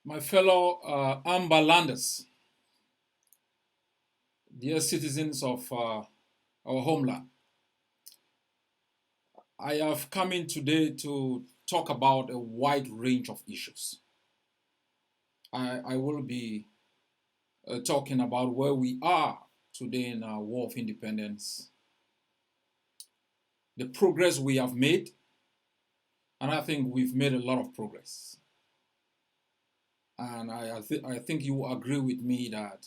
My fellow Ambalanders, dear citizens of our homeland, I have come in today to talk about a wide range of issues. I will be talking about where we are today in our war of independence, the progress we have made, and I think we've made a lot of progress. And I think you agree with me that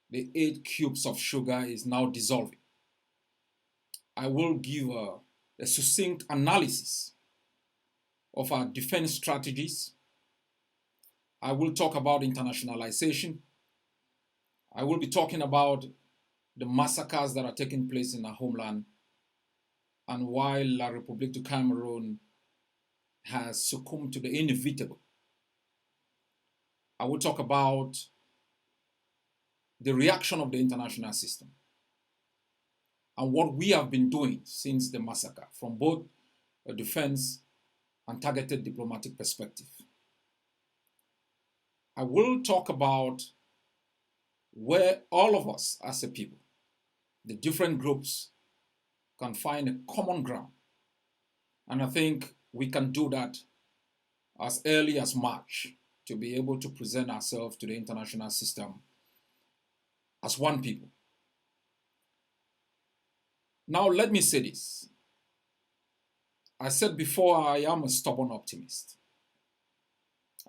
the 8 cubes of sugar is now dissolving. I will give a succinct analysis of our defense strategies. I will talk about internationalization. I will be talking about the massacres that are taking place in our homeland and why La République du Cameroon has succumbed to the inevitable. I will talk about the reaction of the international system and what we have been doing since the massacre from both a defense and targeted diplomatic perspective. I will talk about where all of us as a people, the different groups, can find a common ground. And I think we can do that as early as March to be able to present ourselves to the international system as one people. Now, let me say this. I said before, I am a stubborn optimist.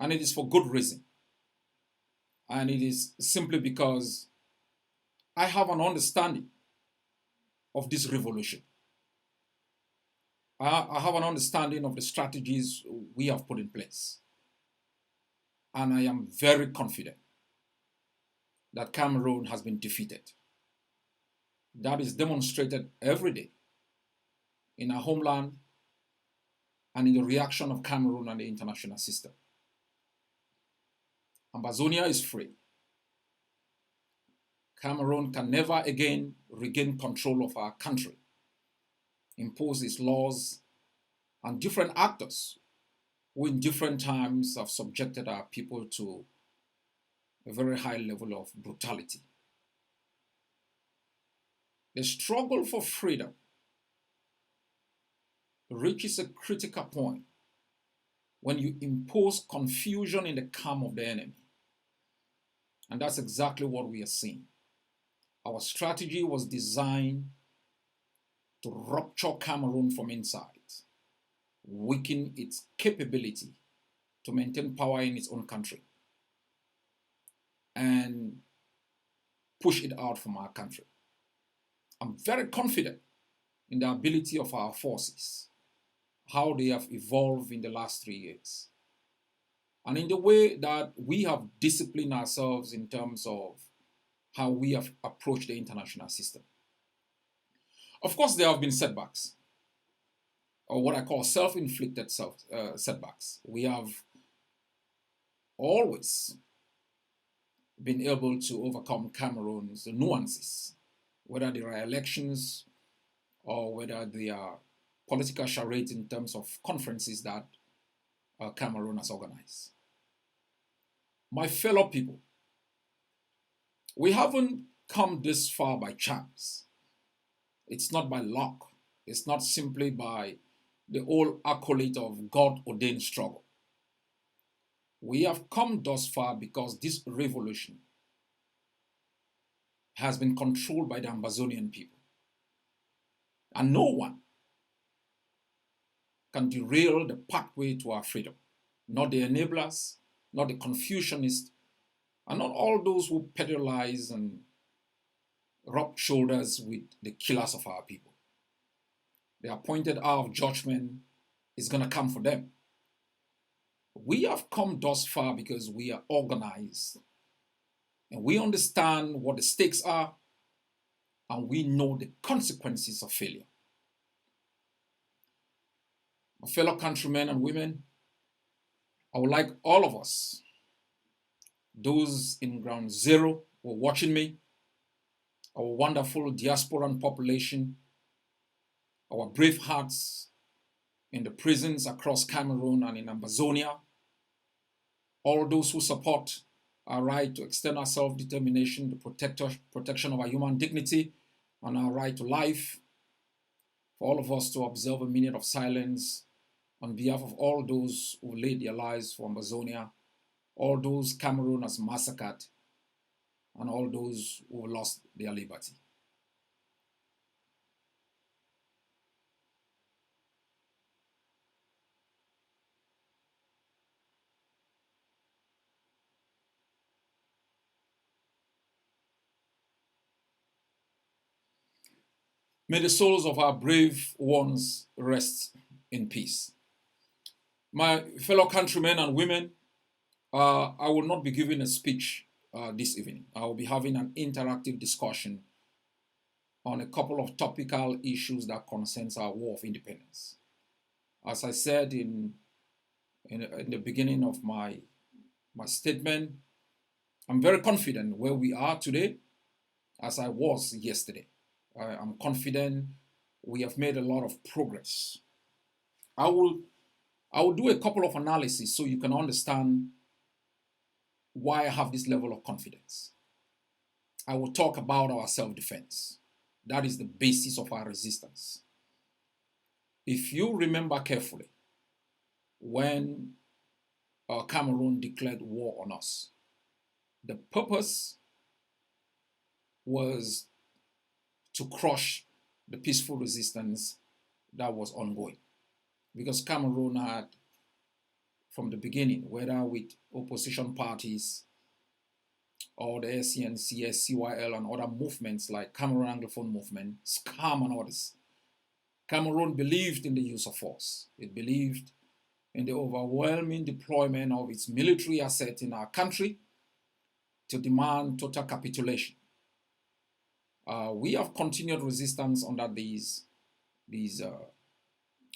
And it is for good reason. And it is simply because I have an understanding of this revolution. I have an understanding of the strategies we have put in place. And I am very confident that Cameroon has been defeated. That is demonstrated every day in our homeland and in the reaction of Cameroon and the international system. Ambazonia is free. Cameroon can never again regain control of our country, impose its laws, and different actors who in different times have subjected our people to a very high level of brutality. The struggle for freedom reaches a critical point when you impose confusion in the camp of the enemy. And that's exactly what we are seeing. Our strategy was designed to rupture Cameroon from inside, weaken its capability to maintain power in its own country, and push it out from our country. I'm very confident in the ability of our forces, how they have evolved in the last 3 years, and in the way that we have disciplined ourselves in terms of how we have approached the international system. Of course, there have been setbacks, or what I call self-inflicted setbacks. We have always been able to overcome Cameroon's nuances, whether there are elections or whether there are political charades in terms of conferences that Cameroon has organized. My fellow people, we haven't come this far by chance. It's not by luck. It's not simply by the old accolade of God-ordained struggle. We have come thus far because this revolution has been controlled by the Ambazonian people. And no one can derail the pathway to our freedom. Not the enablers, not the Confucianists, and not all those who pedalize and rub shoulders with the killers of our people. The appointed hour of judgment is going to come for them. We have come thus far because we are organized and we understand what the stakes are and we know the consequences of failure. My fellow countrymen and women, I would like all of us, those in ground zero who are watching me, our wonderful diasporan population, our brave hearts in the prisons across Cameroon and in Ambazonia, all those who support our right to external self-determination, the protection of our human dignity, and our right to life, for all of us to observe a minute of silence on behalf of all those who laid their lives for Ambazonia, all those Cameroon has massacred, and all those who lost their liberty. May the souls of our brave ones rest in peace. My fellow countrymen and women, I will not be giving a speech this evening. I will be having an interactive discussion on a couple of topical issues that concerns our war of independence. As I said in the beginning of my statement, I'm very confident where we are today as I was yesterday. I'm confident we have made a lot of progress. I will do a couple of analyses so you can understand why I have this level of confidence. I will talk about our self-defense. That is the basis of our resistance. If you remember carefully, when Cameroon declared war on us, the purpose was to crush the peaceful resistance that was ongoing. Because Cameroon had, from the beginning, whether with opposition parties or the SCNC, SCYL, and other movements like Cameroon Anglophone Movement, SCAM, and others, Cameroon believed in the use of force. It believed in the overwhelming deployment of its military assets in our country to demand total capitulation. We have continued resistance under these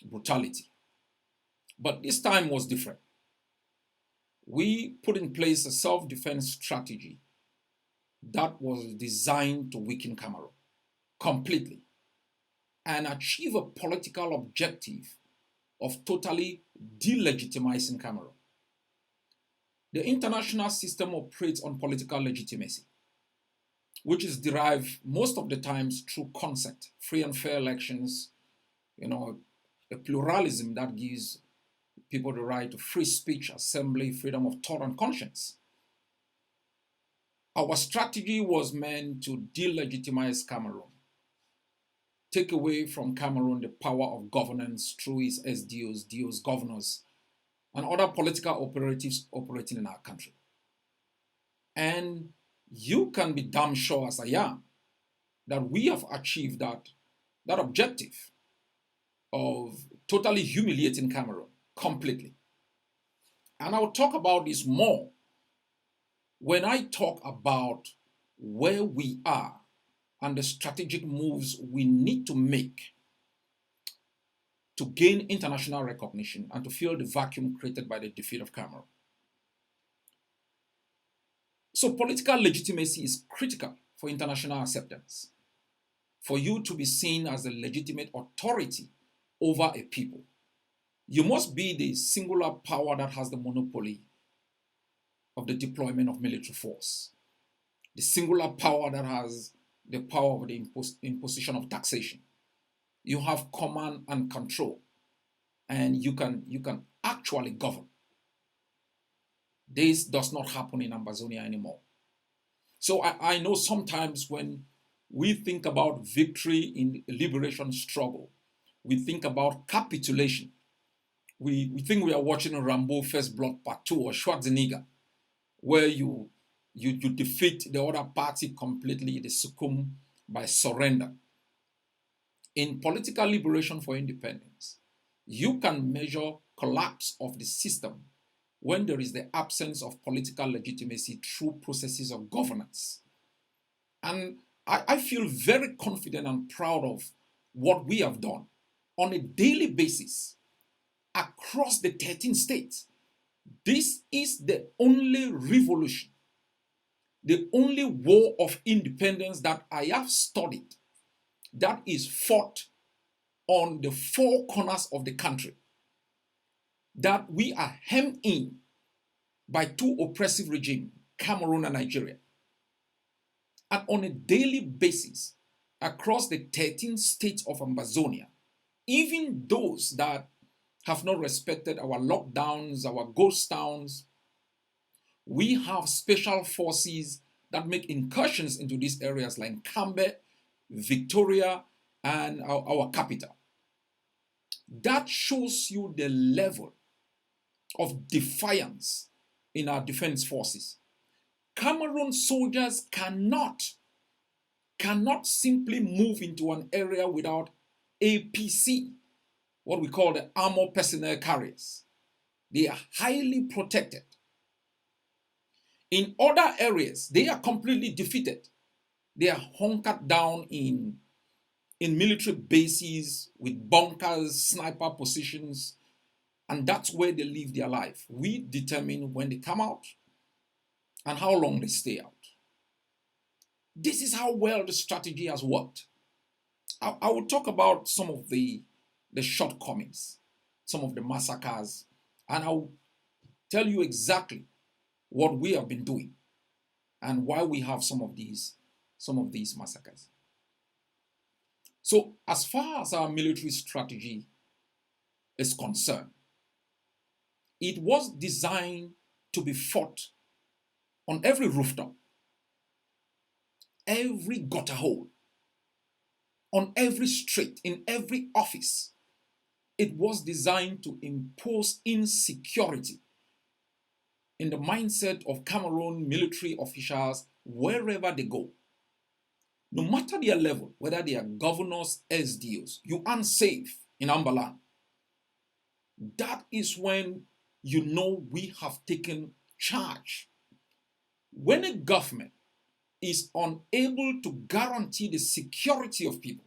brutality. But this time was different. We put in place a self-defense strategy that was designed to weaken Cameroon completely and achieve a political objective of totally delegitimizing Cameroon. The international system operates on political legitimacy, which is derived most of the times through consent, free and fair elections, a pluralism that gives people the right to free speech, assembly, freedom of thought and conscience. Our strategy was meant to delegitimize Cameroon, take away from Cameroon the power of governance through its SDOs, DOs, governors, and other political operatives operating in our country. And you can be damn sure, as I am, that we have achieved that objective of totally humiliating Cameroon completely. And I'll talk about this more when I talk about where we are and the strategic moves we need to make to gain international recognition and to fill the vacuum created by the defeat of Cameroon. So political legitimacy is critical for international acceptance, for you to be seen as a legitimate authority over a people. You must be the singular power that has the monopoly of the deployment of military force, the singular power that has the power of the imposition of taxation. You have command and control, and you can actually govern. This does not happen in Ambazonia anymore. So I know sometimes when we think about victory in the liberation struggle, we think about capitulation. We think we are watching a Rambo First Blood Part 2 or Schwarzenegger, where you defeat the other party completely, they succumb by surrender. In political liberation for independence, you can measure collapse of the system when there is the absence of political legitimacy through processes of governance. And I feel very confident and proud of what we have done on a daily basis across the 13 states. This is the only revolution, the only war of independence that I have studied that is fought on the four corners of the country, that we are hemmed in by two oppressive regimes, Cameroon and Nigeria. And on a daily basis, across the 13 states of Ambazonia, even those that have not respected our lockdowns, our ghost towns, we have special forces that make incursions into these areas like Cambe, Victoria, and our capital. That shows you the level of defiance in our defense forces. Cameroon soldiers cannot simply move into an area without APC, what we call the armored personnel carriers. They are highly protected. In other areas, they are completely defeated. They are hunkered down in military bases with bunkers, sniper positions, and that's where they live their life. We determine when they come out and how long they stay out. This is how well the strategy has worked. I will talk about some of the shortcomings, some of the massacres, and I'll tell you exactly what we have been doing and why we have some of these massacres. So as far as our military strategy is concerned, it was designed to be fought on every rooftop, every gutter hole, on every street, in every office. It was designed to impose insecurity in the mindset of Cameroon military officials wherever they go. No matter their level, whether they are governors, SDOs, you aren't safe in Ambaland. That is when you know we have taken charge. When a government is unable to guarantee the security of people,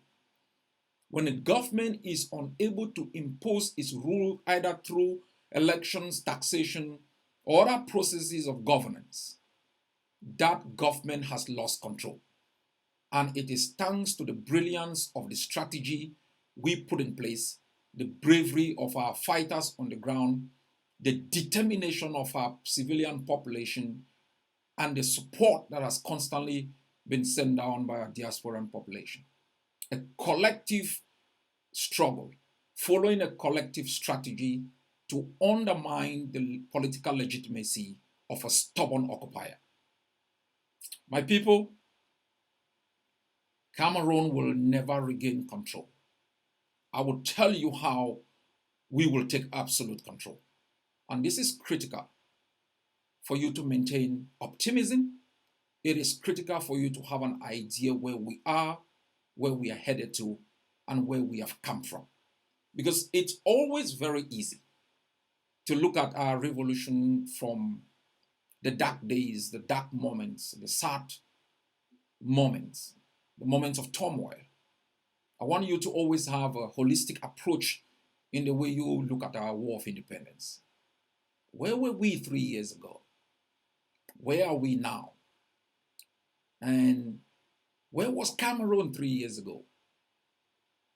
when a government is unable to impose its rule either through elections, taxation, or other processes of governance, that government has lost control. And it is thanks to the brilliance of the strategy we put in place, the bravery of our fighters on the ground, the determination of our civilian population, and the support that has constantly been sent down by our diasporan population. A collective struggle, following a collective strategy to undermine the political legitimacy of a stubborn occupier. My people, Cameroon will never regain control. I will tell you how we will take absolute control. And this is critical for you to maintain optimism. It is critical for you to have an idea where we are, where we are headed to, and where we have come from. Because it's always very easy to look at our revolution from the dark days, the dark moments, the sad moments, the moments of turmoil. I want you to always have a holistic approach in the way you look at our war of independence. Where were we 3 years ago? Where are we now? And where was Cameroon 3 years ago?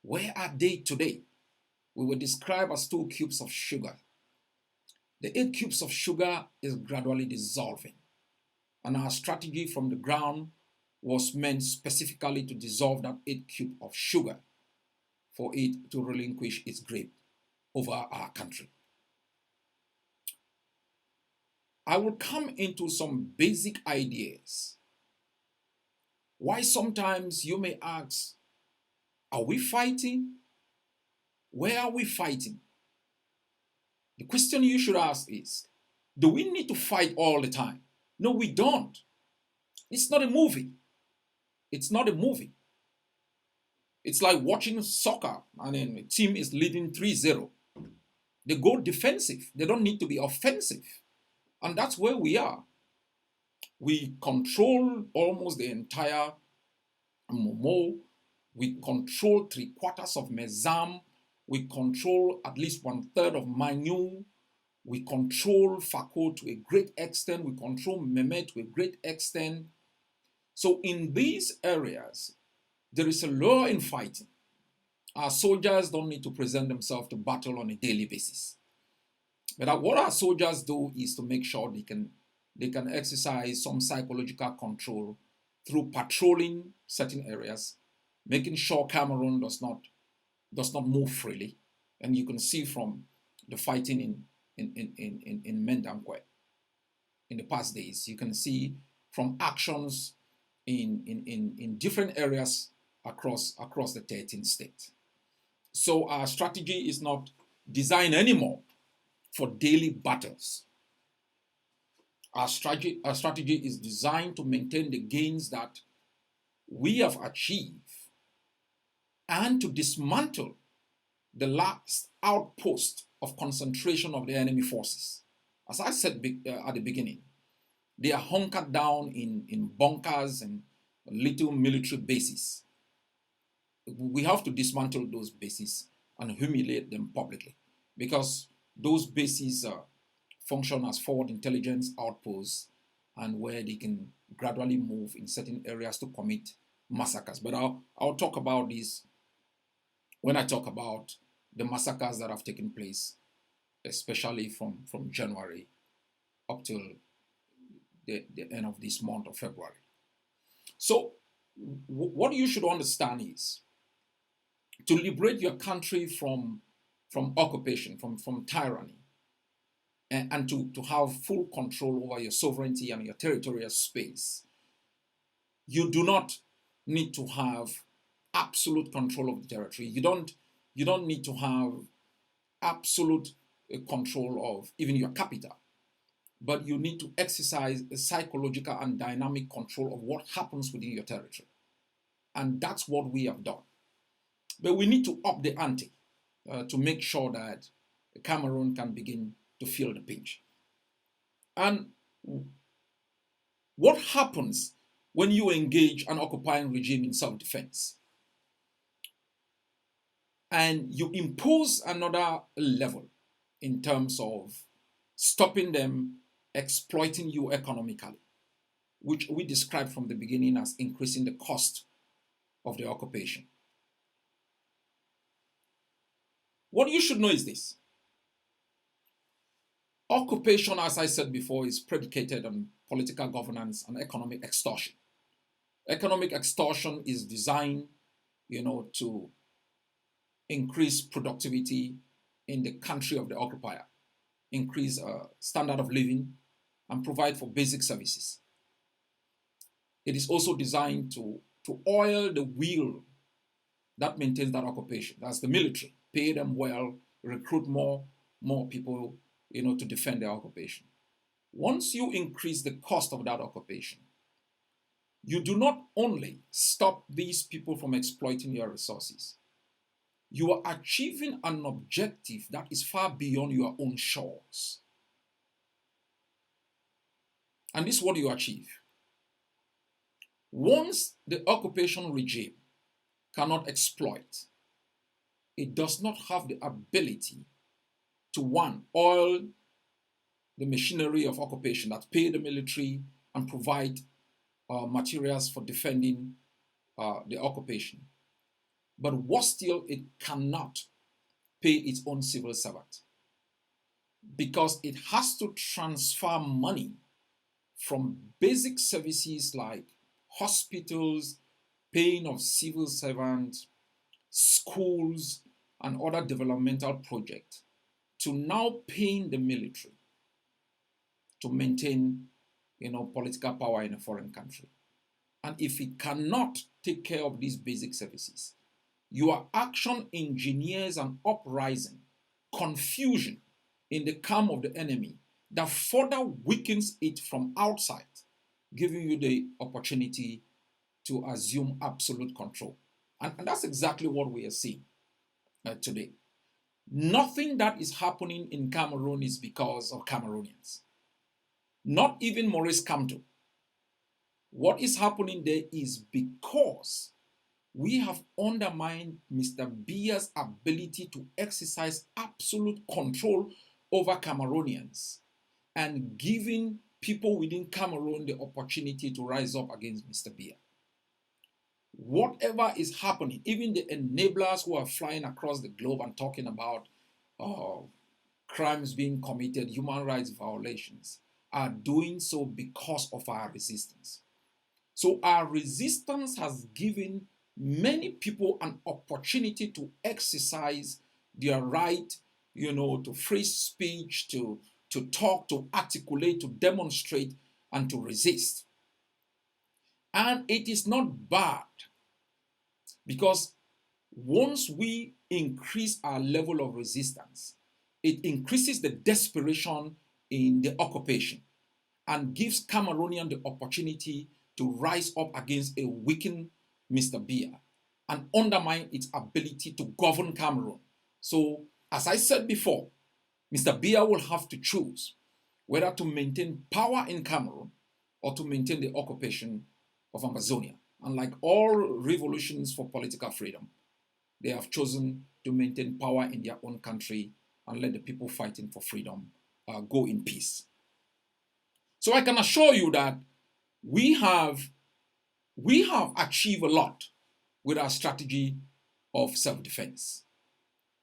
Where are they today? We were described as 2 cubes of sugar. The 8 cubes of sugar is gradually dissolving. And our strategy from the ground was meant specifically to dissolve that 8 cube of sugar for it to relinquish its grip over our country. I will come into some basic ideas. Why sometimes you may ask, are we fighting? Where are we fighting? The question you should ask is, do we need to fight all the time? No, we don't. It's not a movie. It's not a movie. It's like watching soccer and then a team is leading 3-0. They go defensive. They don't need to be offensive. And that's where we are. We control almost the entire Momo. We control 3/4 of Mezam. We control at least 1/3 of Manu. We control Fako to a great extent. We control Mehmet to a great extent. So in these areas, there is a law in fighting. Our soldiers don't need to present themselves to battle on a daily basis. But what our soldiers do is to make sure they can exercise some psychological control through patrolling certain areas, making sure Cameroon does not move freely. And you can see from the fighting in Mendankwe in the past days, you can see from actions in different areas across the 13 states. So our strategy is not designed anymore for daily battles. Our strategy is designed to maintain the gains that we have achieved and to dismantle the last outpost of concentration of the enemy forces. As I said at the beginning, they are hunkered down in bunkers and little military bases. We have to dismantle those bases and humiliate them publicly, because those bases function as forward intelligence outposts and where they can gradually move in certain areas to commit massacres. But I'll talk about this when I talk about the massacres that have taken place, especially from January up till the end of this month of February. So what you should understand is to liberate your country from occupation, from tyranny, and to have full control over your sovereignty and your territorial space, you do not need to have absolute control of the territory. You don't need to have absolute control of even your capital, but you need to exercise a psychological and dynamic control of what happens within your territory. And that's what we have done. But we need to up the ante to make sure that Cameroon can begin to feel the pinch. And what happens when you engage an occupying regime in self-defense and you impose another level in terms of stopping them exploiting you economically, which we described from the beginning as increasing the cost of the occupation? What you should know is this. Occupation, as I said before, is predicated on political governance and economic extortion. Economic extortion is designed, to increase productivity in the country of the occupier, increase standard of living, and provide for basic services. It is also designed to oil the wheel that maintains that occupation. That's the military. Pay them well, recruit more people, to defend their occupation. Once you increase the cost of that occupation, you do not only stop these people from exploiting your resources, you are achieving an objective that is far beyond your own shores. And this is what you achieve. Once the occupation regime cannot exploit, it does not have the ability to, one, oil the machinery of occupation, that pay the military and provide materials for defending the occupation. But worse still, it cannot pay its own civil servant, because it has to transfer money from basic services like hospitals, paying of civil servants, schools, and other developmental projects, to now paying the military to maintain, political power in a foreign country. And if it cannot take care of these basic services, your action engineers an uprising, confusion in the camp of the enemy that further weakens it from outside, giving you the opportunity to assume absolute control. And that's exactly what we are seeing today. Nothing that is happening in Cameroon is because of Cameroonians. Not even Maurice Kamto. What is happening there is because we have undermined Mr. Biya's ability to exercise absolute control over Cameroonians and giving people within Cameroon the opportunity to rise up against Mr. Biya. Whatever is happening, even the enablers who are flying across the globe and talking about crimes being committed, human rights violations, are doing so because of our resistance. So our resistance has given many people an opportunity to exercise their right, to free speech, to talk, to articulate, to demonstrate, and to resist. And it is not bad because once we increase our level of resistance, it increases the desperation in the occupation and gives Cameroonian the opportunity to rise up against a weakened Mr. Biya and undermine its ability to govern Cameroon. So, as I said before, Mr. Biya will have to choose whether to maintain power in Cameroon or to maintain the occupation of Ambazonia. And like all revolutions for political freedom, they have chosen to maintain power in their own country and let the people fighting for freedom go in peace. So I can assure you that we have achieved a lot with our strategy of self-defense.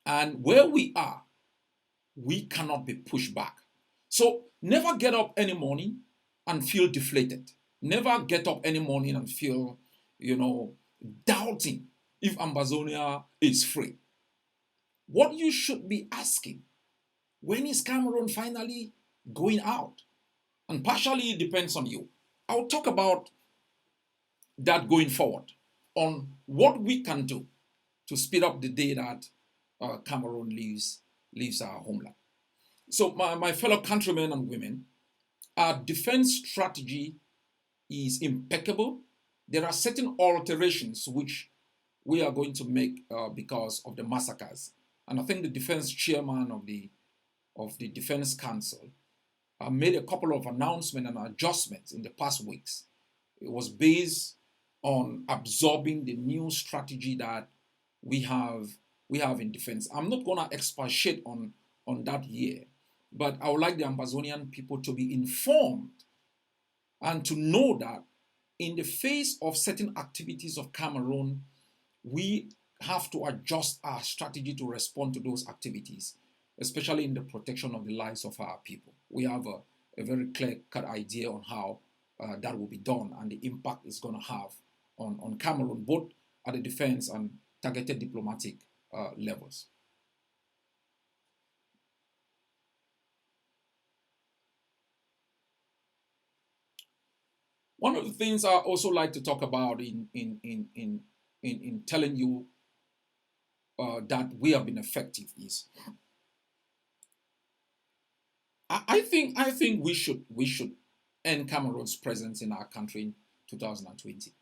And where we are, we cannot be pushed back. So never get up any morning and feel deflated. Never get up any morning and feel, doubting if Ambazonia is free. What you should be asking, when is Cameroon finally going out? And partially it depends on you. I'll talk about that going forward on what we can do to speed up the day that Cameroon leaves our homeland. So my fellow countrymen and women, our defense strategy is impeccable. There are certain alterations which we are going to make because of the massacres. And I think the defense chairman of the Defense Council made a couple of announcements and adjustments in the past weeks. It was based on absorbing the new strategy that we have in defense. I'm not going to expatiate on that here, but I would like the Ambazonian people to be informed and to know that in the face of certain activities of Cameroon, we have to adjust our strategy to respond to those activities, especially in the protection of the lives of our people. We have a very clear-cut idea on how that will be done and the impact it's going to have on Cameroon, both at the defense and targeted diplomatic levels. One of the things I also like to talk about in telling you that we have been effective is I think we should end Cameroon's presence in our country in 2020.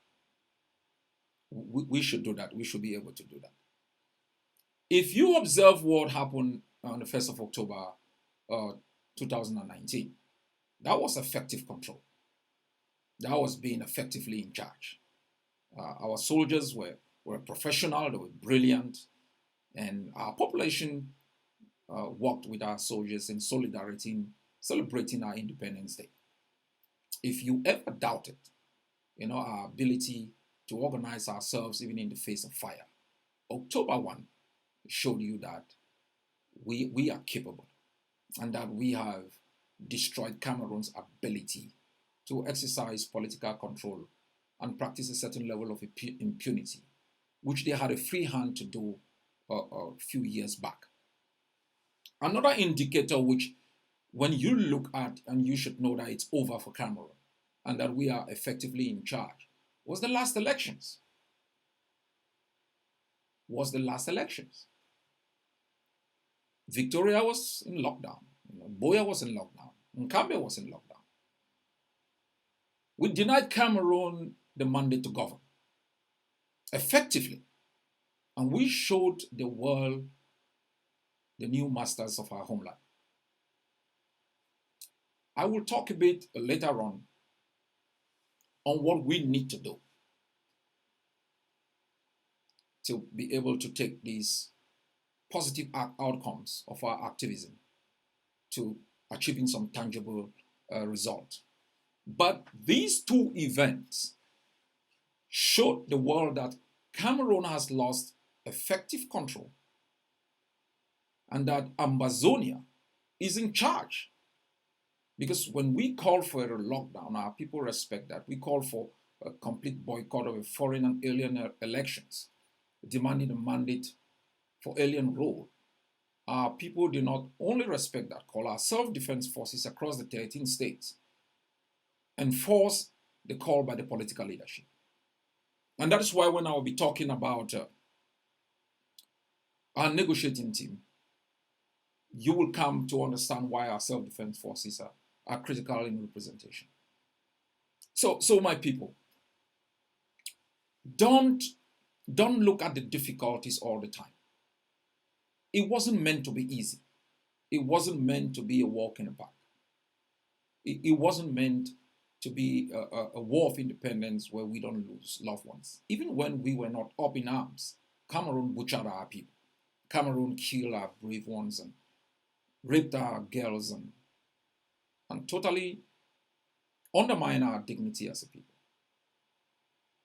We should do that. We should be able to do that. If you observe what happened on the 1st of October 2019, that was effective control. That was being effectively in charge. Our soldiers were professional, they were brilliant, and our population worked with our soldiers in solidarity in celebrating our Independence Day. If you ever doubted, our ability to organize ourselves even in the face of fire, October 1 showed you that we are capable and that we have destroyed Cameroon's ability to exercise political control and practice a certain level of impunity, which they had a free hand to do a few years back. Another indicator which, when you look at, and you should know that it's over for Cameroon and that we are effectively in charge, was the last elections. Victoria was in lockdown. Boya was in lockdown. Nkambe was in lockdown. We denied Cameroon the mandate to govern effectively. And we showed the world the new masters of our homeland. I will talk a bit later on what we need to do to be able to take these positive outcomes of our activism to achieving some tangible result. But these two events showed the world that Cameroon has lost effective control and that Ambazonia is in charge. Because when we call for a lockdown, our people respect that. We call for a complete boycott of foreign and alien elections, demanding a mandate for alien rule. Our people do not only respect that call, our self-defense forces across the 13 states enforce the call by the political leadership. And that is why when I will be talking about our negotiating team, you will come to understand why our self-defense forces are critical in representation. So my people, don't look at the difficulties all the time. It wasn't meant to be easy. It wasn't meant to be a walk in the park. It wasn't meant to be a war of independence where we don't lose loved ones. Even when we were not up in arms, Cameroon butchered our people. Cameroon killed our brave ones and raped our girls and totally undermined our dignity as a people.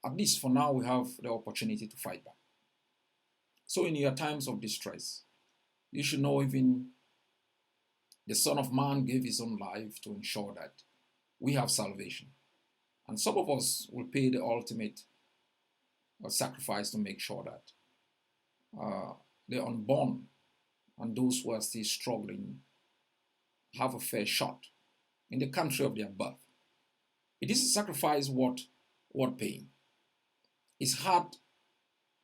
At least for now, we have the opportunity to fight back. So in your times of distress, you should know even the Son of Man gave his own life to ensure that we have salvation. And some of us will pay the ultimate sacrifice to make sure that the unborn and those who are still struggling have a fair shot in the country of their birth. It is a sacrifice worth paying. It's hard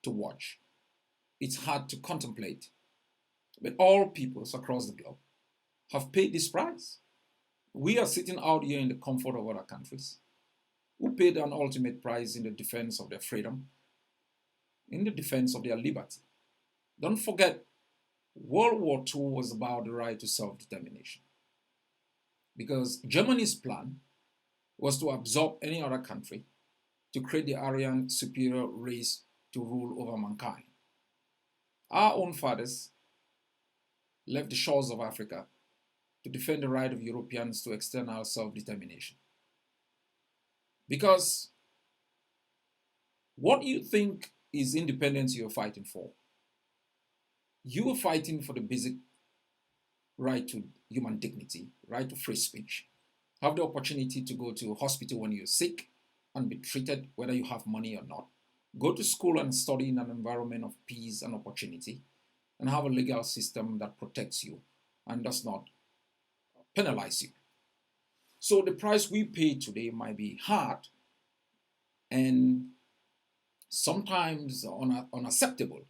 to watch. It's hard to contemplate. But all peoples across the globe have paid this price. We are sitting out here in the comfort of other countries who paid an ultimate price in the defense of their freedom, in the defense of their liberty. Don't forget, World War II was about the right to self-determination. Because Germany's plan was to absorb any other country to create the Aryan superior race to rule over mankind. Our own fathers left the shores of Africa to defend the right of Europeans to external self-determination. Because what you think is independence you're fighting for, you are fighting for the basic right to human dignity, right to free speech, have the opportunity to go to a hospital when you're sick and be treated whether you have money or not, go to school and study in an environment of peace and opportunity, and have a legal system that protects you and does not penalize you. So the price we pay today might be hard and sometimes unacceptable,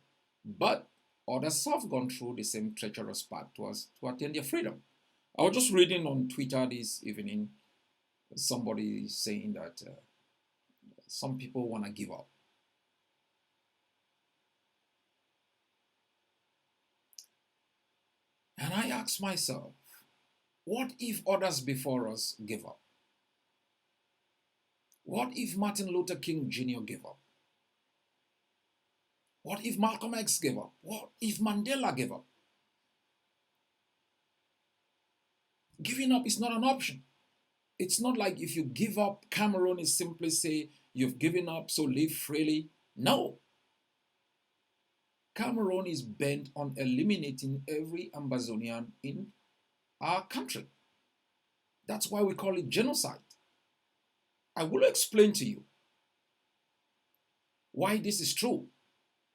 but others have gone through the same treacherous path to attain their freedom. I was just reading on Twitter this evening, somebody saying that some people want to give up. And I ask myself, what if others before us gave up? What if Martin Luther King Jr. gave up? What if Malcolm X gave up? What if Mandela gave up? Giving up is not an option. It's not like if you give up, Cameroon is simply say, you've given up, so live freely. No. Cameroon is bent on eliminating every Ambazonian in our country. That's why we call it genocide. I will explain to you why this is true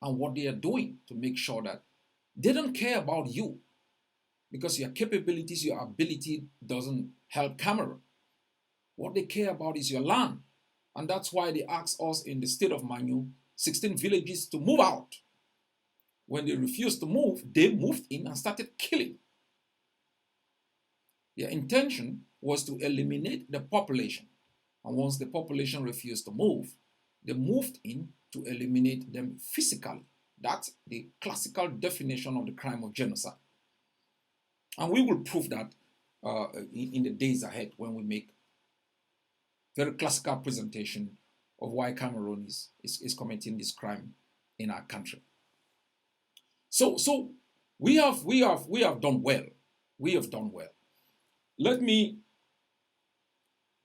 and what they are doing to make sure that they don't care about you because your capabilities, your ability doesn't help Cameroon. What they care about is your land. And that's why they asked us in the state of Manu, 16 villages to move out. When they refused to move, they moved in and started killing. Their intention was to eliminate the population. And once the population refused to move, they moved in to eliminate them physically. That's the classical definition of the crime of genocide. And we will prove that in the days ahead when we make very classical presentation of why Cameroon is committing this crime in our country. So we have done well. We have done well. Let me,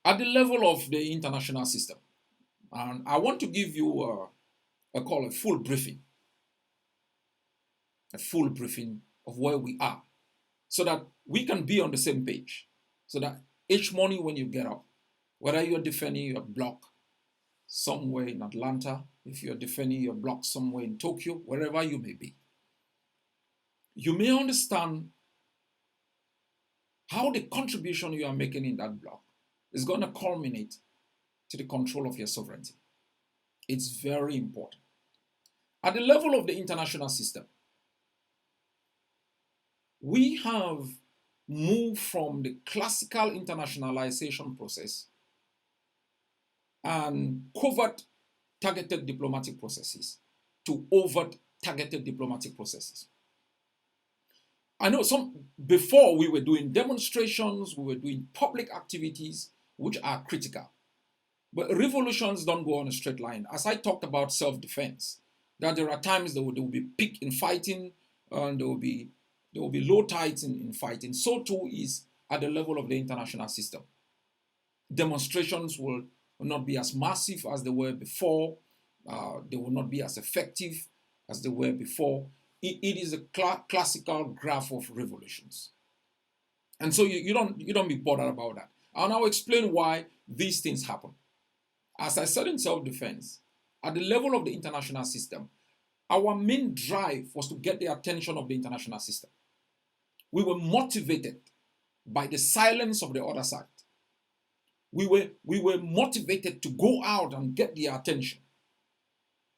at the level of the international system, and I want to give you a full briefing of where we are so that we can be on the same page. So that each morning when you get up, whether you're defending your block somewhere in Atlanta, if you're defending your block somewhere in Tokyo, wherever you may be, you may understand how the contribution you are making in that block is going to culminate to the control of your sovereignty. It's very important. At the level of the international system, we have moved from the classical internationalization process and covert targeted diplomatic processes to overt targeted diplomatic processes. I know before we were doing demonstrations, we were doing public activities, which are critical. But revolutions don't go on a straight line. As I talked about self-defense, that there are times there will be peak in fighting, and there will be low tides in fighting. So too is at the level of the international system. Demonstrations will not be as massive as they were before. They will not be as effective as they were before. It is a classical graph of revolutions. And so you don't be bothered about that. I'll now explain why these things happen. As I said in self-defense, at the level of the international system, our main drive was to get the attention of the international system. We were motivated by the silence of the other side. We were motivated to go out and get their attention.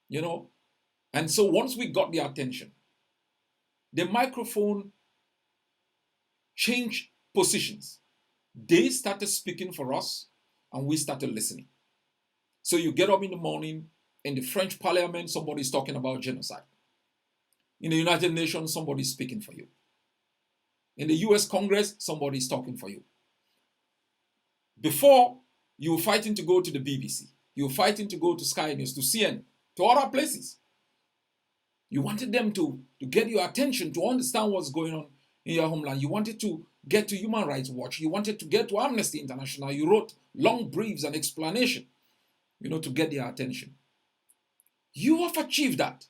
And so once we got their attention, the microphone changed positions. They started speaking for us, and we started listening. So you get up in the morning, in the French Parliament, somebody's talking about genocide. In the United Nations, somebody's speaking for you. In the US Congress, somebody's talking for you. Before, you were fighting to go to the BBC. You were fighting to go to Sky News, to CNN, to other places. You wanted them to get your attention, to understand what's going on in your homeland. You wanted to get to Human Rights Watch. You wanted to get to Amnesty International. You wrote long briefs and explanation, to get their attention. You have achieved that.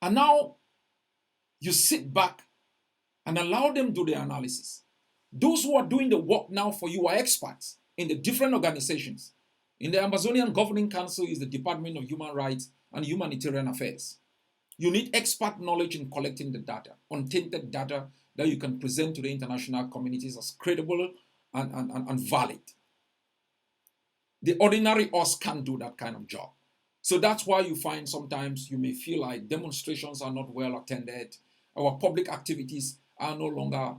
And now you sit back and allow them to do the analysis. Those who are doing the work now for you are experts in the different organizations. In the Ambazonian Governing Council is the Department of Human Rights and Humanitarian Affairs. You need expert knowledge in collecting the data, untainted data that you can present to the international communities as credible and valid. The ordinary us can't do that kind of job. So that's why you find sometimes you may feel like demonstrations are not well attended. Our public activities are no longer,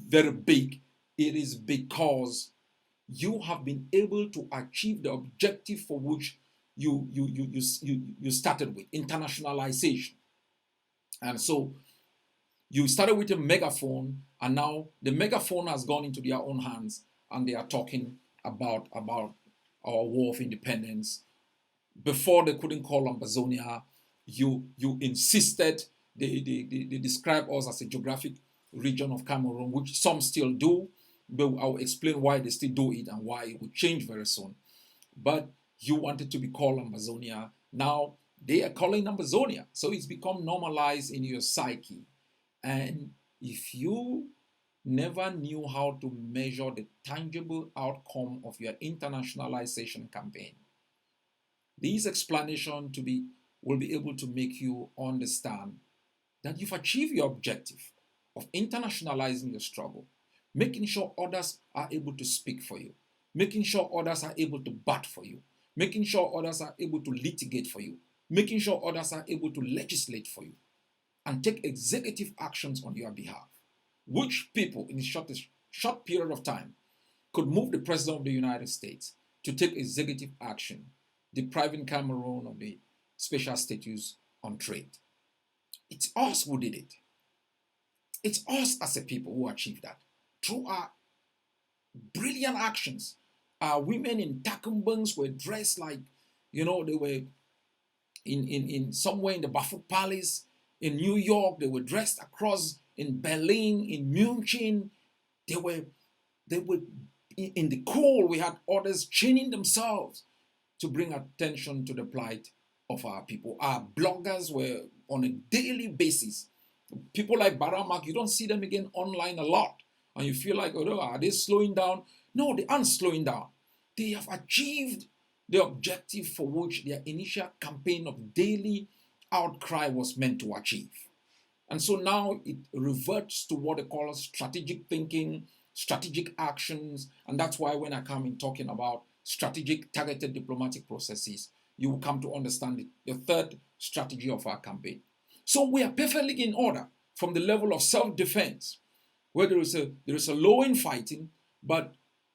very big. It is because you have been able to achieve the objective for which you started with, internationalization. And so you started with a megaphone, and now the megaphone has gone into their own hands, and they are talking about our war of independence. Before they couldn't call Ambazonia, you insisted, they describe us as a geographic region of Cameroon, which some still do, but I'll explain why they still do it and why it will change very soon. But you wanted to be called Ambazonia. Now they are calling Ambazonia. So it's become normalized in your psyche. And if you never knew how to measure the tangible outcome of your internationalization campaign, these explanations will be able to make you understand that you've achieved your objective of internationalizing your struggle, making sure others are able to speak for you, making sure others are able to bat for you, making sure others are able to litigate for you, making sure others are able to legislate for you, and take executive actions on your behalf, which people in a short period of time could move the President of the United States to take executive action, depriving Cameroon of the special status on trade. It's us who did it. It's us as a people who achieved that through our brilliant actions. Our women in takumbans were dressed like, they were in somewhere in the Bafut Palace in New York. They were dressed across in Berlin, in Munich. They were in the cold. We had others chaining themselves to bring attention to the plight of our people. Our bloggers were on a daily basis People like Baramak, you don't see them again online a lot. And you feel like, oh, are they slowing down? No, they aren't slowing down. They have achieved the objective for which their initial campaign of daily outcry was meant to achieve. And so now it reverts to what they call strategic thinking, strategic actions. And that's why when I come in talking about strategic targeted diplomatic processes, you will come to understand the third strategy of our campaign. So we are perfectly in order from the level of self-defense, where there is a low in fighting, but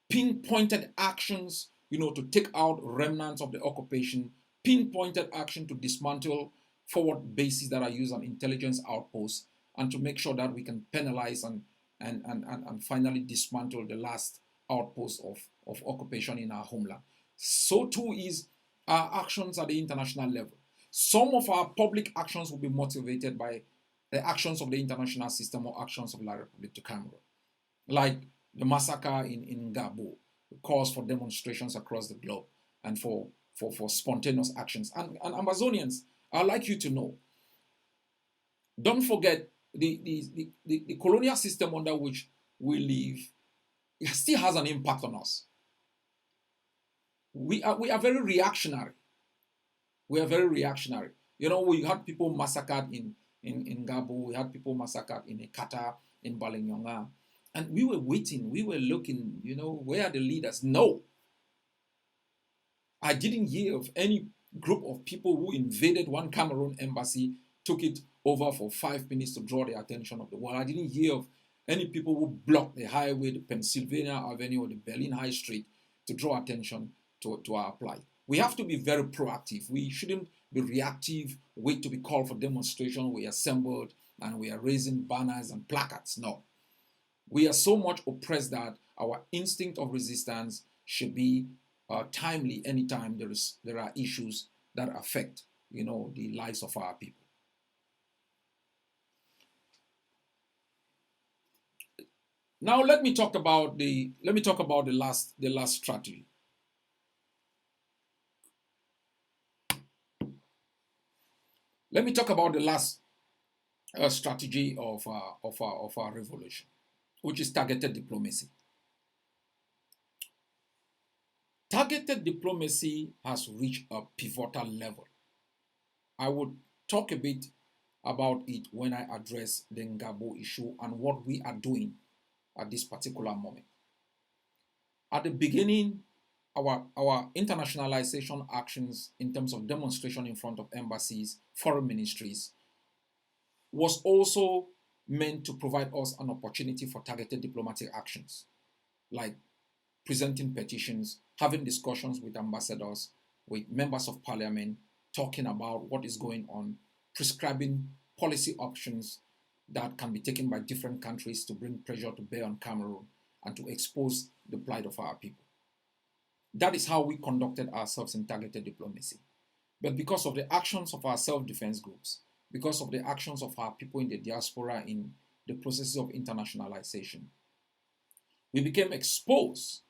pinpointed actions, to take out remnants of the occupation, pinpointed action to dismantle forward bases that are used on intelligence outposts, and to make sure that we can penalize and finally dismantle the last outpost of occupation in our homeland. So too is our actions at the international level. Some of our public actions will be motivated by the actions of the international system or actions of La République du Cameroon, like the massacre in Gabo, calls for demonstrations across the globe and for spontaneous actions. And Ambazonians, I'd like you to know, don't forget the colonial system under which we live, it still has an impact on us. We are very reactionary. We are very reactionary. We had people massacred in Gabo, we had people massacred in Ekata, in Balinyonga, and we were waiting, we were looking, where are the leaders? No. I didn't hear of any group of people who invaded one Cameroon embassy, took it over for 5 minutes to draw the attention of the world. I didn't hear of any people who blocked the highway, the Pennsylvania Avenue or the Berlin High Street to draw attention to our plight. We have to be very proactive. We shouldn't be reactive, wait to be called for demonstration. We assembled and we are raising banners and placards. No. We are so much oppressed that our instinct of resistance should be timely anytime there are issues that affect, the lives of our people. Now let me talk about the last strategy. Let me talk about the last strategy of our revolution, which is targeted diplomacy. Targeted diplomacy has reached a pivotal level. I would talk a bit about it when I address the Ngabo issue and what we are doing at this particular moment. At the beginning, our internationalization actions in terms of demonstration in front of embassies, foreign ministries, was also meant to provide us an opportunity for targeted diplomatic actions, like presenting petitions, having discussions with ambassadors, with members of parliament, talking about what is going on, prescribing policy options that can be taken by different countries to bring pressure to bear on Cameroon and to expose the plight of our people. That is how we conducted ourselves in targeted diplomacy. But because of the actions of our self-defense groups, because of the actions of our people in the diaspora in the processes of internationalization, we became exposed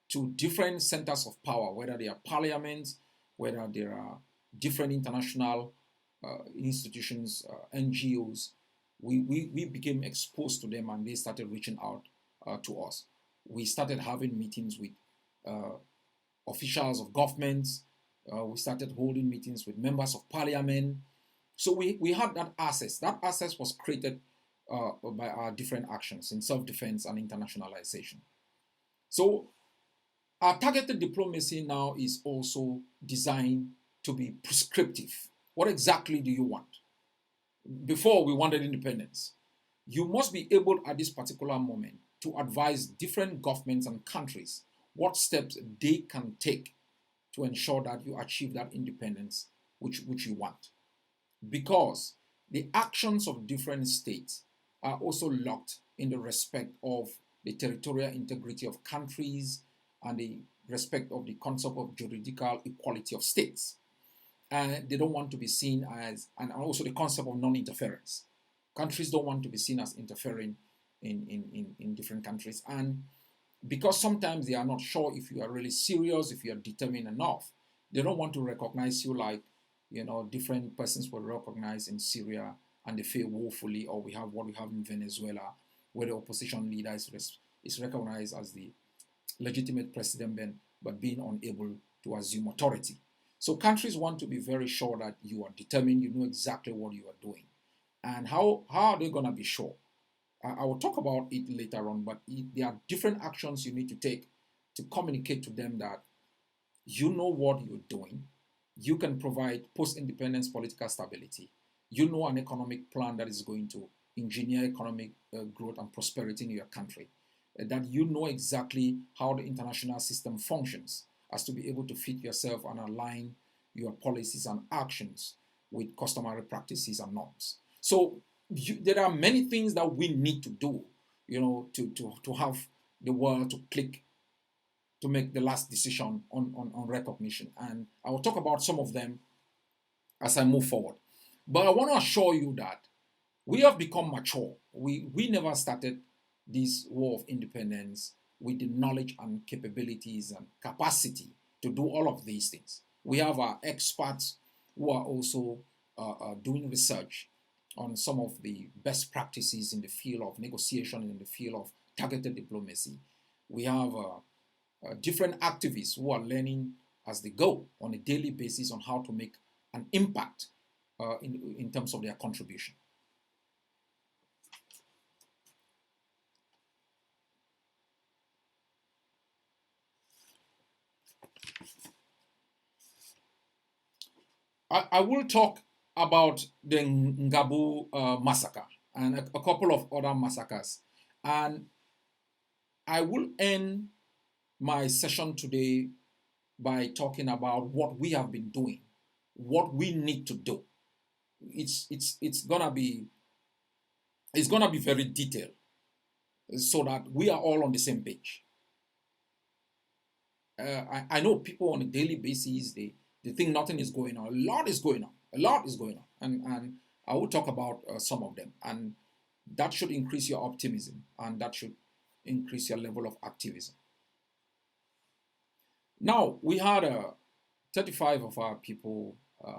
to different centers of power, whether they are parliaments, whether there are different international institutions, NGOs. We became exposed to them and they started reaching out to us. We started having meetings with officials of governments. We started holding meetings with members of parliament. So we had that access. That access was created by our different actions in self-defense and internationalization. So our targeted diplomacy now is also designed to be prescriptive. What exactly do you want? Before we wanted independence. You must be able at this particular moment to advise different governments and countries what steps they can take to ensure that you achieve that independence which you want. Because the actions of different states are also locked in the respect of the territorial integrity of countries and the respect of the concept of juridical equality of states. And they don't want to be seen as, and also the concept of non-interference. Countries don't want to be seen as interfering in different countries. And because sometimes they are not sure if you are really serious, if you are determined enough, they don't want to recognize you like, different persons were recognized in Syria and they fail woefully, or we have what we have in Venezuela, where the opposition leader is recognized as the legitimate president, but being unable to assume authority. So countries want to be very sure that you are determined, you know exactly what you are doing. And how are they going to be sure? I will talk about it later on, but there are different actions you need to take to communicate to them that you know what you're doing. You can provide post-independence political stability. You know an economic plan that is going to engineer economic growth and prosperity in your country. That you know exactly how the international system functions as to be able to fit yourself and align your policies and actions with customary practices and norms. So there are many things that we need to do, to have the world to click to make the last decision on recognition. And I will talk about some of them as I move forward. But I want to assure you that we have become mature. We never started this war of independence with the knowledge and capabilities and capacity to do all of these things. We have our experts who are also doing research on some of the best practices in the field of negotiation and in the field of targeted diplomacy. We have different activists who are learning as they go on a daily basis on how to make an impact in terms of their contribution. I will talk about the Ngabu massacre and a couple of other massacres. And I will end my session today by talking about what we have been doing, what we need to do. It's gonna be very detailed so that we are all on the same page. I know people on a daily basis they think nothing is going on. A lot is going on. A lot is going on, and I will talk about some of them, and that should increase your optimism, and that should increase your level of activism. Now we had 35 of our people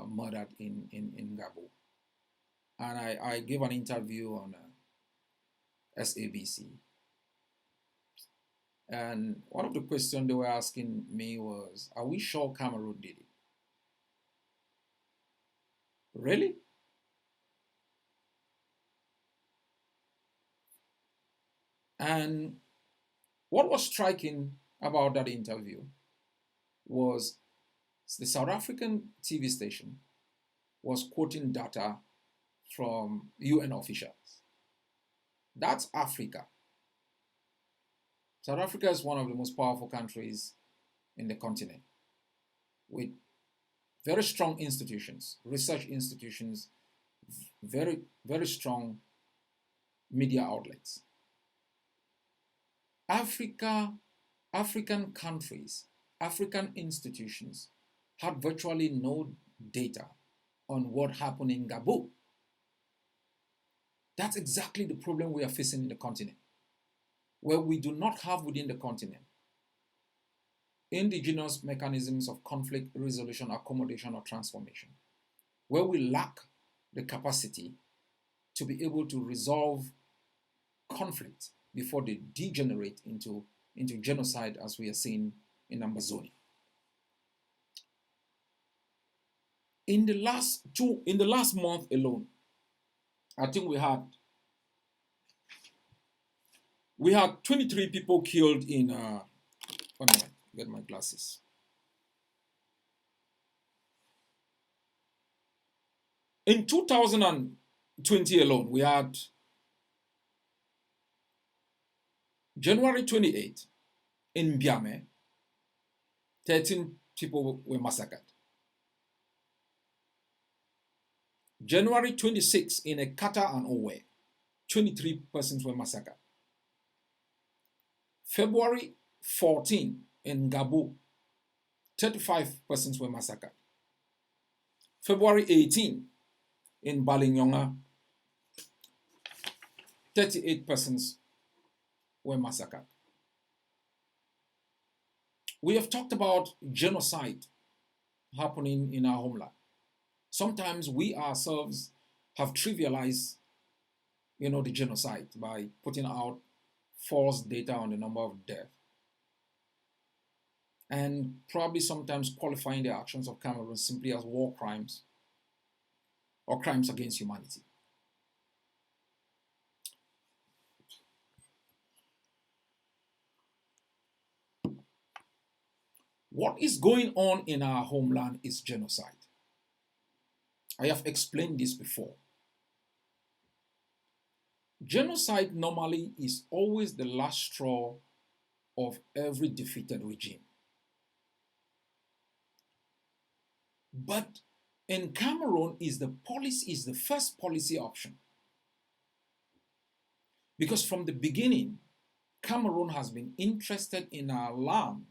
murdered in Gabo, and I gave an interview on SABC. And one of the questions they were asking me was, are we sure Cameroon did it? Really? And what was striking about that interview was the South African TV station was quoting data from UN officials. That's Africa. South Africa is one of the most powerful countries in the continent with very strong institutions, research institutions, very, very strong media outlets. African countries, African institutions had virtually no data on what happened in Gabon. That's exactly the problem we are facing in the continent, where we do not have within the continent indigenous mechanisms of conflict resolution, accommodation, or transformation, where we lack the capacity to be able to resolve conflict before they degenerate into genocide, as we are seeing in Ambazonia. In the last month alone, I think we had 23 people killed in oh no, get my glasses. In 2020 alone, we had January 28th in Biame, 13 people were massacred. January 26th in Ekata and Owe, 23 persons were massacred. February 14 in Gabo, 35 persons were massacred. February 18 in Balinyonga, 38 persons were massacred. We have talked about genocide happening in our homeland. Sometimes we ourselves have trivialized, the genocide by putting out false data on the number of deaths and probably sometimes qualifying the actions of Cameroon simply as war crimes or crimes against humanity. What is going on in our homeland is genocide. I have explained this before. Genocide normally is always the last straw of every defeated regime. But in Cameroon, is the first policy option. Because from the beginning, Cameroon has been interested in our land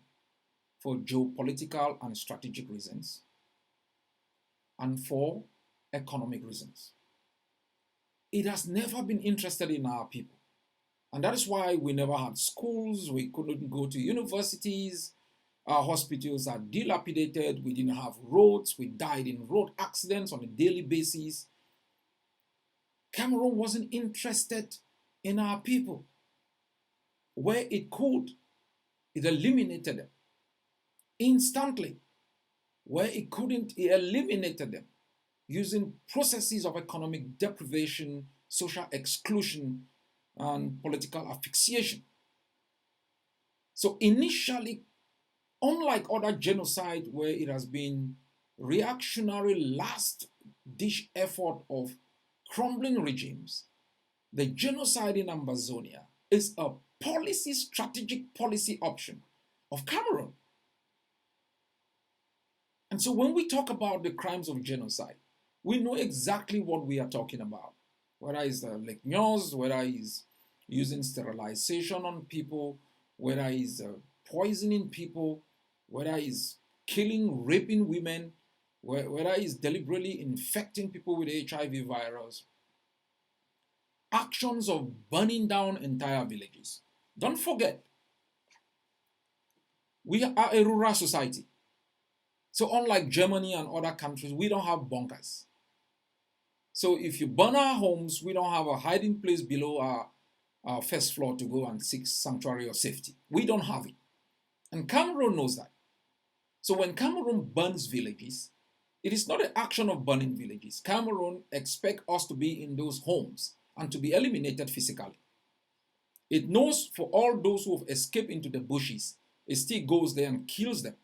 for geopolitical and strategic reasons and for economic reasons. It has never been interested in our people. And that is why we never had schools, we couldn't go to universities, our hospitals are dilapidated, we didn't have roads, we died in road accidents on a daily basis. Cameroon wasn't interested in our people. Where it could, it eliminated them instantly. Where it couldn't, it eliminated them using processes of economic deprivation, social exclusion, and political asphyxiation. So initially, unlike other genocide where it has been reactionary last-ditch effort of crumbling regimes, the genocide in Ambazonia is a strategic policy option of Cameroon. And so when we talk about the crimes of genocide, we know exactly what we are talking about. Whether it's Leknyos, whether it's using sterilization on people, whether it's poisoning people, whether it's killing, raping women, whether it's deliberately infecting people with HIV virus, actions of burning down entire villages. Don't forget, we are a rural society. So unlike Germany and other countries, we don't have bunkers. So if you burn our homes, we don't have a hiding place below our first floor to go and seek sanctuary or safety. We don't have it. And Cameroon knows that. So when Cameroon burns villages, it is not an action of burning villages. Cameroon expects us to be in those homes and to be eliminated physically. It knows for all those who have escaped into the bushes, it still goes there and kills them.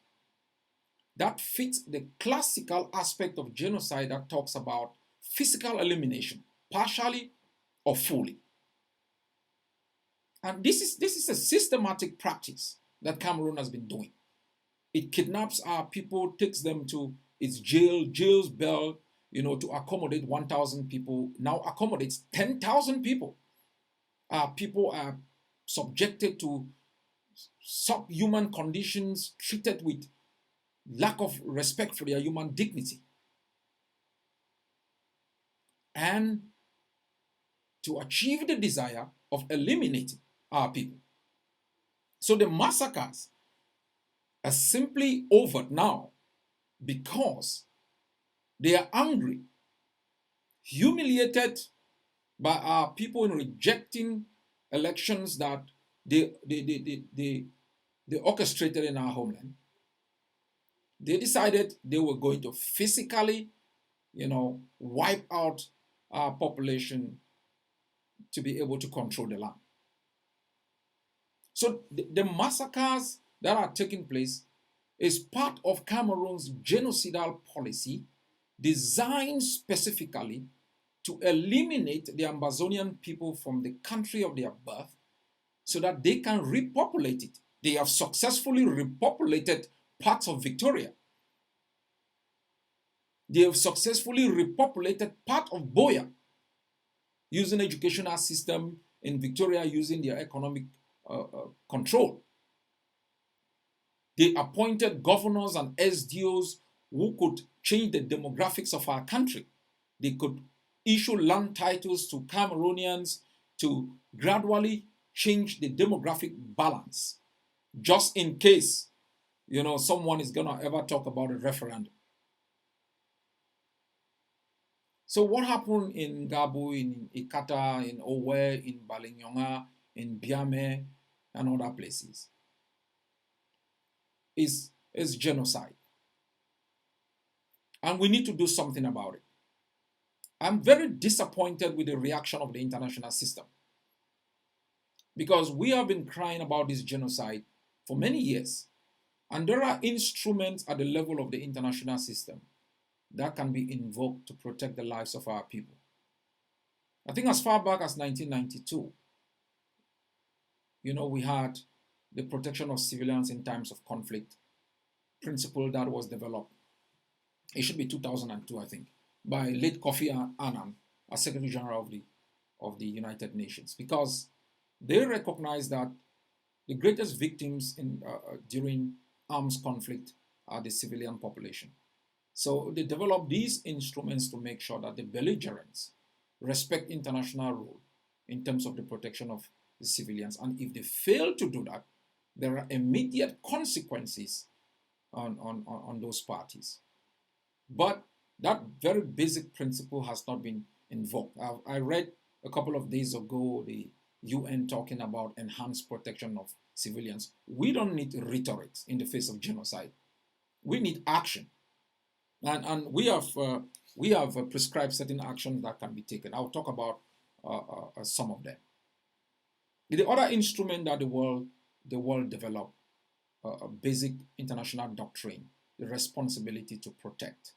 That fits the classical aspect of genocide that talks about physical elimination, partially or fully. And this is a systematic practice that Cameroon has been doing. It kidnaps our people, takes them to its jails built, to accommodate 1,000 people, now accommodates 10,000 people. Our people are subjected to subhuman conditions, treated with lack of respect for their human dignity. And to achieve the desire of eliminating our people. So the massacres are simply over now because they are angry, humiliated by our people in rejecting elections that they orchestrated in our homeland. They decided they were going to physically, wipe out our population to be able to control the land. So the massacres that are taking place is part of Cameroon's genocidal policy designed specifically to eliminate the Ambazonian people from the country of their birth so that they can repopulate it. They have successfully repopulated parts of Victoria. They have successfully repopulated part of Boya using educational system in Victoria, using their economic control. They appointed governors and SDOs who could change the demographics of our country. They could issue land titles to Cameroonians to gradually change the demographic balance, just in case, someone is going to ever talk about a referendum. So what happened in Gabu, in Ikata, in Owe, in Balinyonga, in Biame, and other places is genocide. And we need to do something about it. I'm very disappointed with the reaction of the international system because we have been crying about this genocide for many years. And there are instruments at the level of the international system that can be invoked to protect the lives of our people. I think as far back as 1992, we had the protection of civilians in times of conflict principle that was developed. It should be 2002, I think, by late Kofi Annan as Secretary General of the United Nations, because they recognize that the greatest victims during arms conflict are the civilian population. So they developed these instruments to make sure that the belligerents respect international rule in terms of the protection of the civilians. And if they fail to do that, there are immediate consequences on those parties. But that very basic principle has not been invoked. I read a couple of days ago the UN talking about enhanced protection of civilians. We don't need rhetoric in the face of genocide. We need action. And we have prescribed certain actions that can be taken. I'll talk about some of them. The other instrument that the world developed, a basic international doctrine, the responsibility to protect.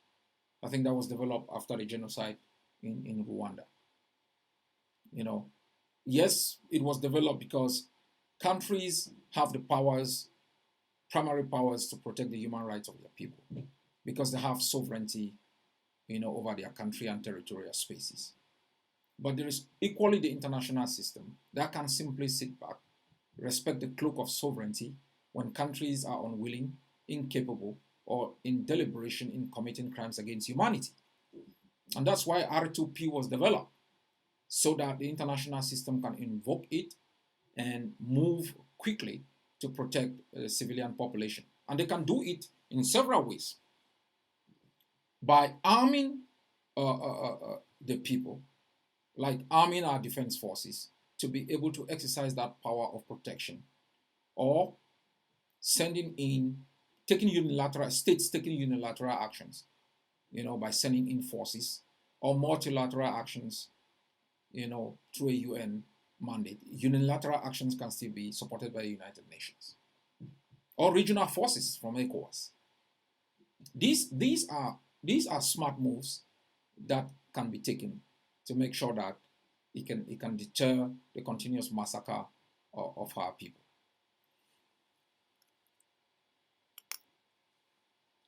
I think that was developed after the genocide in Rwanda. Yes, it was developed because countries have the powers, primary powers, to protect the human rights of their people because they have sovereignty, over their country and territorial spaces. But there is equally the international system that can simply sit back, respect the cloak of sovereignty when countries are unwilling, incapable, or in deliberation in committing crimes against humanity. And that's why R2P was developed, so that the international system can invoke it and move quickly to protect the civilian population. And they can do it in several ways. By arming the people, like arming our defense forces to be able to exercise that power of protection, or sending in, states taking unilateral actions, by sending in forces, or multilateral actions, through a UN mandate. Unilateral actions can still be supported by the United Nations, or regional forces from ECOWAS. These are smart moves that can be taken to make sure that it can deter the continuous massacre of our people.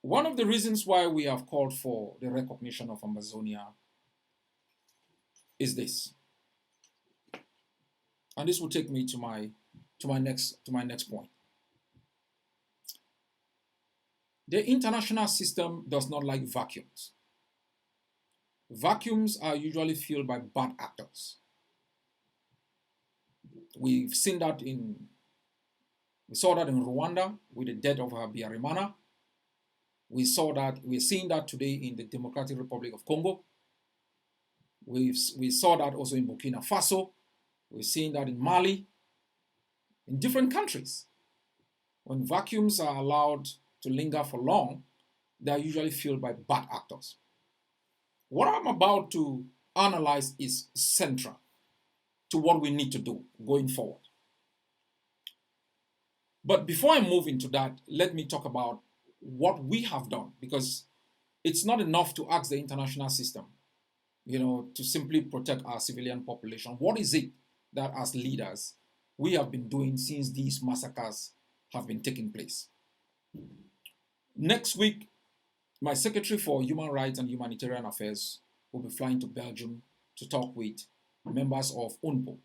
One of the reasons why we have called for the recognition of Ambazonia is this. And this will take me to my next point. The international system does not like vacuums. Vacuums are usually filled by bad actors. We saw that in Rwanda with the death of Habyarimana. We're seeing that today in the Democratic Republic of Congo. We saw that also in Burkina Faso. We're seeing that in Mali, in different countries. When vacuums are allowed to linger for long, they are usually filled by bad actors. What I'm about to analyze is central to what we need to do going forward. But before I move into that, let me talk about what we have done, because it's not enough to ask the international system, to simply protect our civilian population. What is it that as leaders we have been doing since these massacres have been taking place? Next week, my Secretary for Human Rights and Humanitarian Affairs will be flying to Belgium to talk with members of UNPO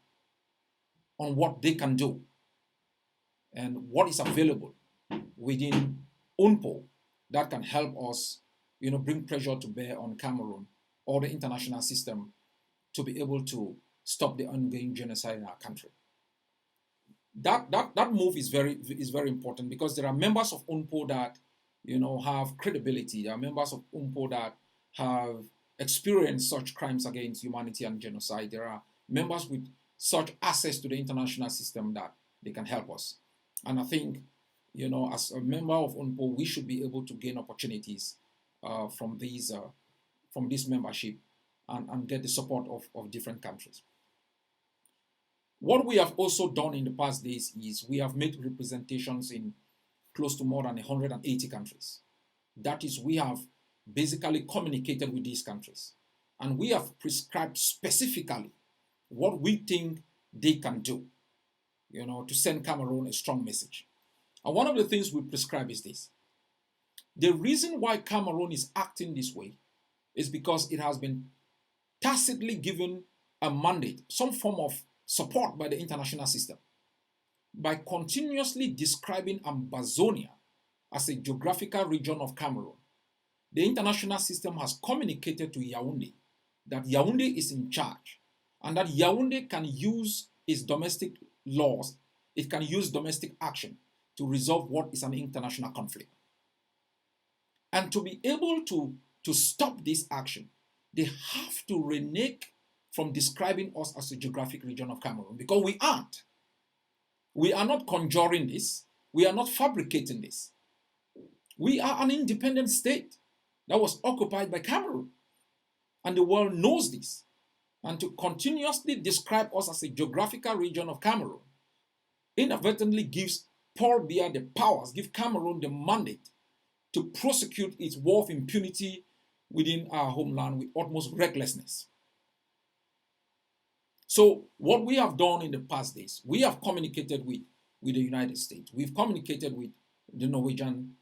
on what they can do and what is available within UNPO that can help us, bring pressure to bear on Cameroon or the international system to be able to stop the ongoing genocide in our country. That move is very important, because there are members of UNPO that have credibility. There are members of UNPO that have experience such crimes against humanity and genocide, there are members with such access to the international system that they can help us. And I think, as a member of UNPO, we should be able to gain opportunities from this membership and get the support of different countries. What we have also done in the past days is we have made representations in close to more than 180 countries. That is, we have basically communicated with these countries. And we have prescribed specifically what we think they can do, to send Cameroon a strong message. And one of the things we prescribe is this. The reason why Cameroon is acting this way is because it has been tacitly given a mandate, some form of support by the international system, by continuously describing Ambazonia as a geographical region of Cameroon. The international system has communicated to Yaoundé that Yaoundé is in charge and that Yaoundé can use its domestic laws, it can use domestic action to resolve what is an international conflict. And to be able to stop this action, they have to renege from describing us as a geographic region of Cameroon, because we aren't. We are not conjuring this. We are not fabricating this. We are an independent state that was occupied by Cameroon. And the world knows this. And to continuously describe us as a geographical region of Cameroon inadvertently gives Paul Biya the powers, give Cameroon the mandate to prosecute its war of impunity within our homeland with utmost recklessness. So what we have done in the past days, we have communicated with the United States. We've communicated with the Norwegian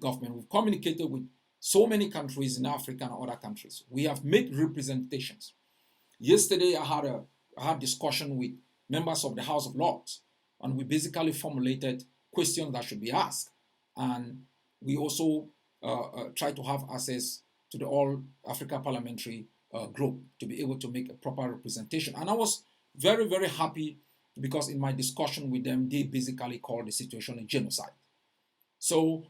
government. We've communicated with so many countries in Africa and other countries. We have made representations. Yesterday, I had discussion with members of the House of Lords, and we basically formulated questions that should be asked. And we also try to have access to the All Africa Parliamentary group to be able to make a proper representation. And I was very, very happy because in my discussion with them, they basically called the situation a genocide. So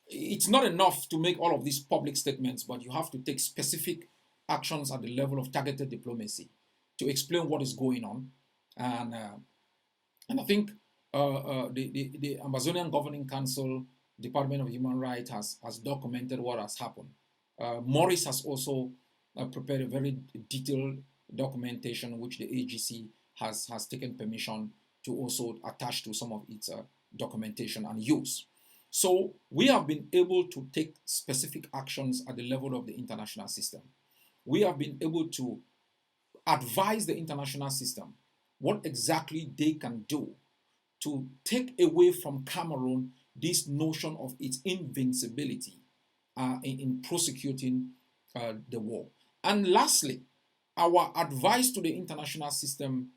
it's not enough to make all of these public statements, but you have to take specific actions at the level of targeted diplomacy to explain what is going on. And I think the Ambazonian Governing Council, Department of Human Rights has documented what has happened. Maurice has also prepared a very detailed documentation which the AGC has taken permission to also attach to some of its documentation and use. So we have been able to take specific actions at the level of the international system. We have been able to advise the international system what exactly they can do to take away from Cameroon this notion of its invincibility in prosecuting the war. And lastly, our advice to the international system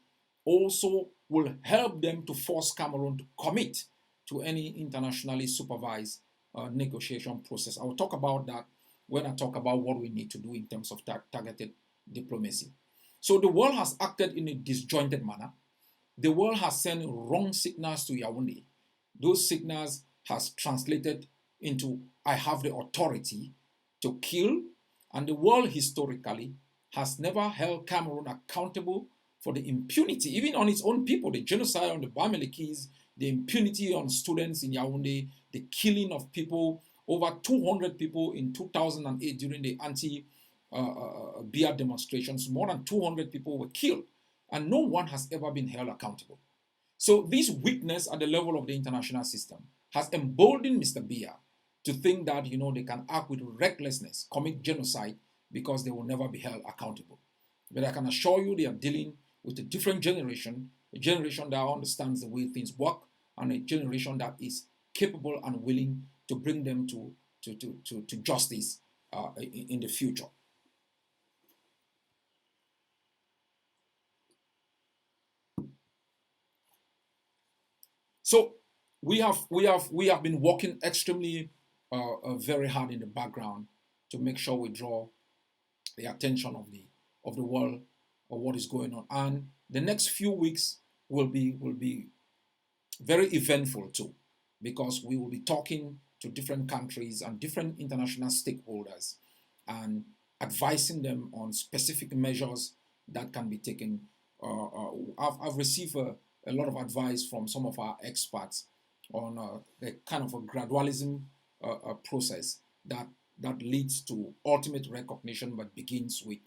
also will help them to force Cameroon to commit to any internationally supervised negotiation process. I will talk about that when I talk about what we need to do in terms of targeted diplomacy. So the world has acted in a disjointed manner. The world has sent wrong signals to Yaoundé. Those signals has translated into I have the authority to kill, and the world historically has never held Cameroon accountable for the impunity, even on its own people, the genocide on the Bamilekis, the impunity on students in Yaoundé, the killing of people, over 200 people in 2008 during the anti-Biya demonstrations. More than 200 people were killed, and no one has ever been held accountable. So this weakness at the level of the international system has emboldened Mr. Biya to think that they can act with recklessness, commit genocide, because they will never be held accountable. But I can assure you they are dealing with a different generation, a generation that understands the way things work, and a generation that is capable and willing to bring them to justice in the future. So we have been working extremely very hard in the background to make sure we draw the attention of the world of what is going on. And the next few weeks will be very eventful too, because we will be talking to different countries and different international stakeholders. And advising them on specific measures that can be taken. I've received a lot of advice from some of our experts on the kind of a gradualism process that leads to ultimate recognition, but begins with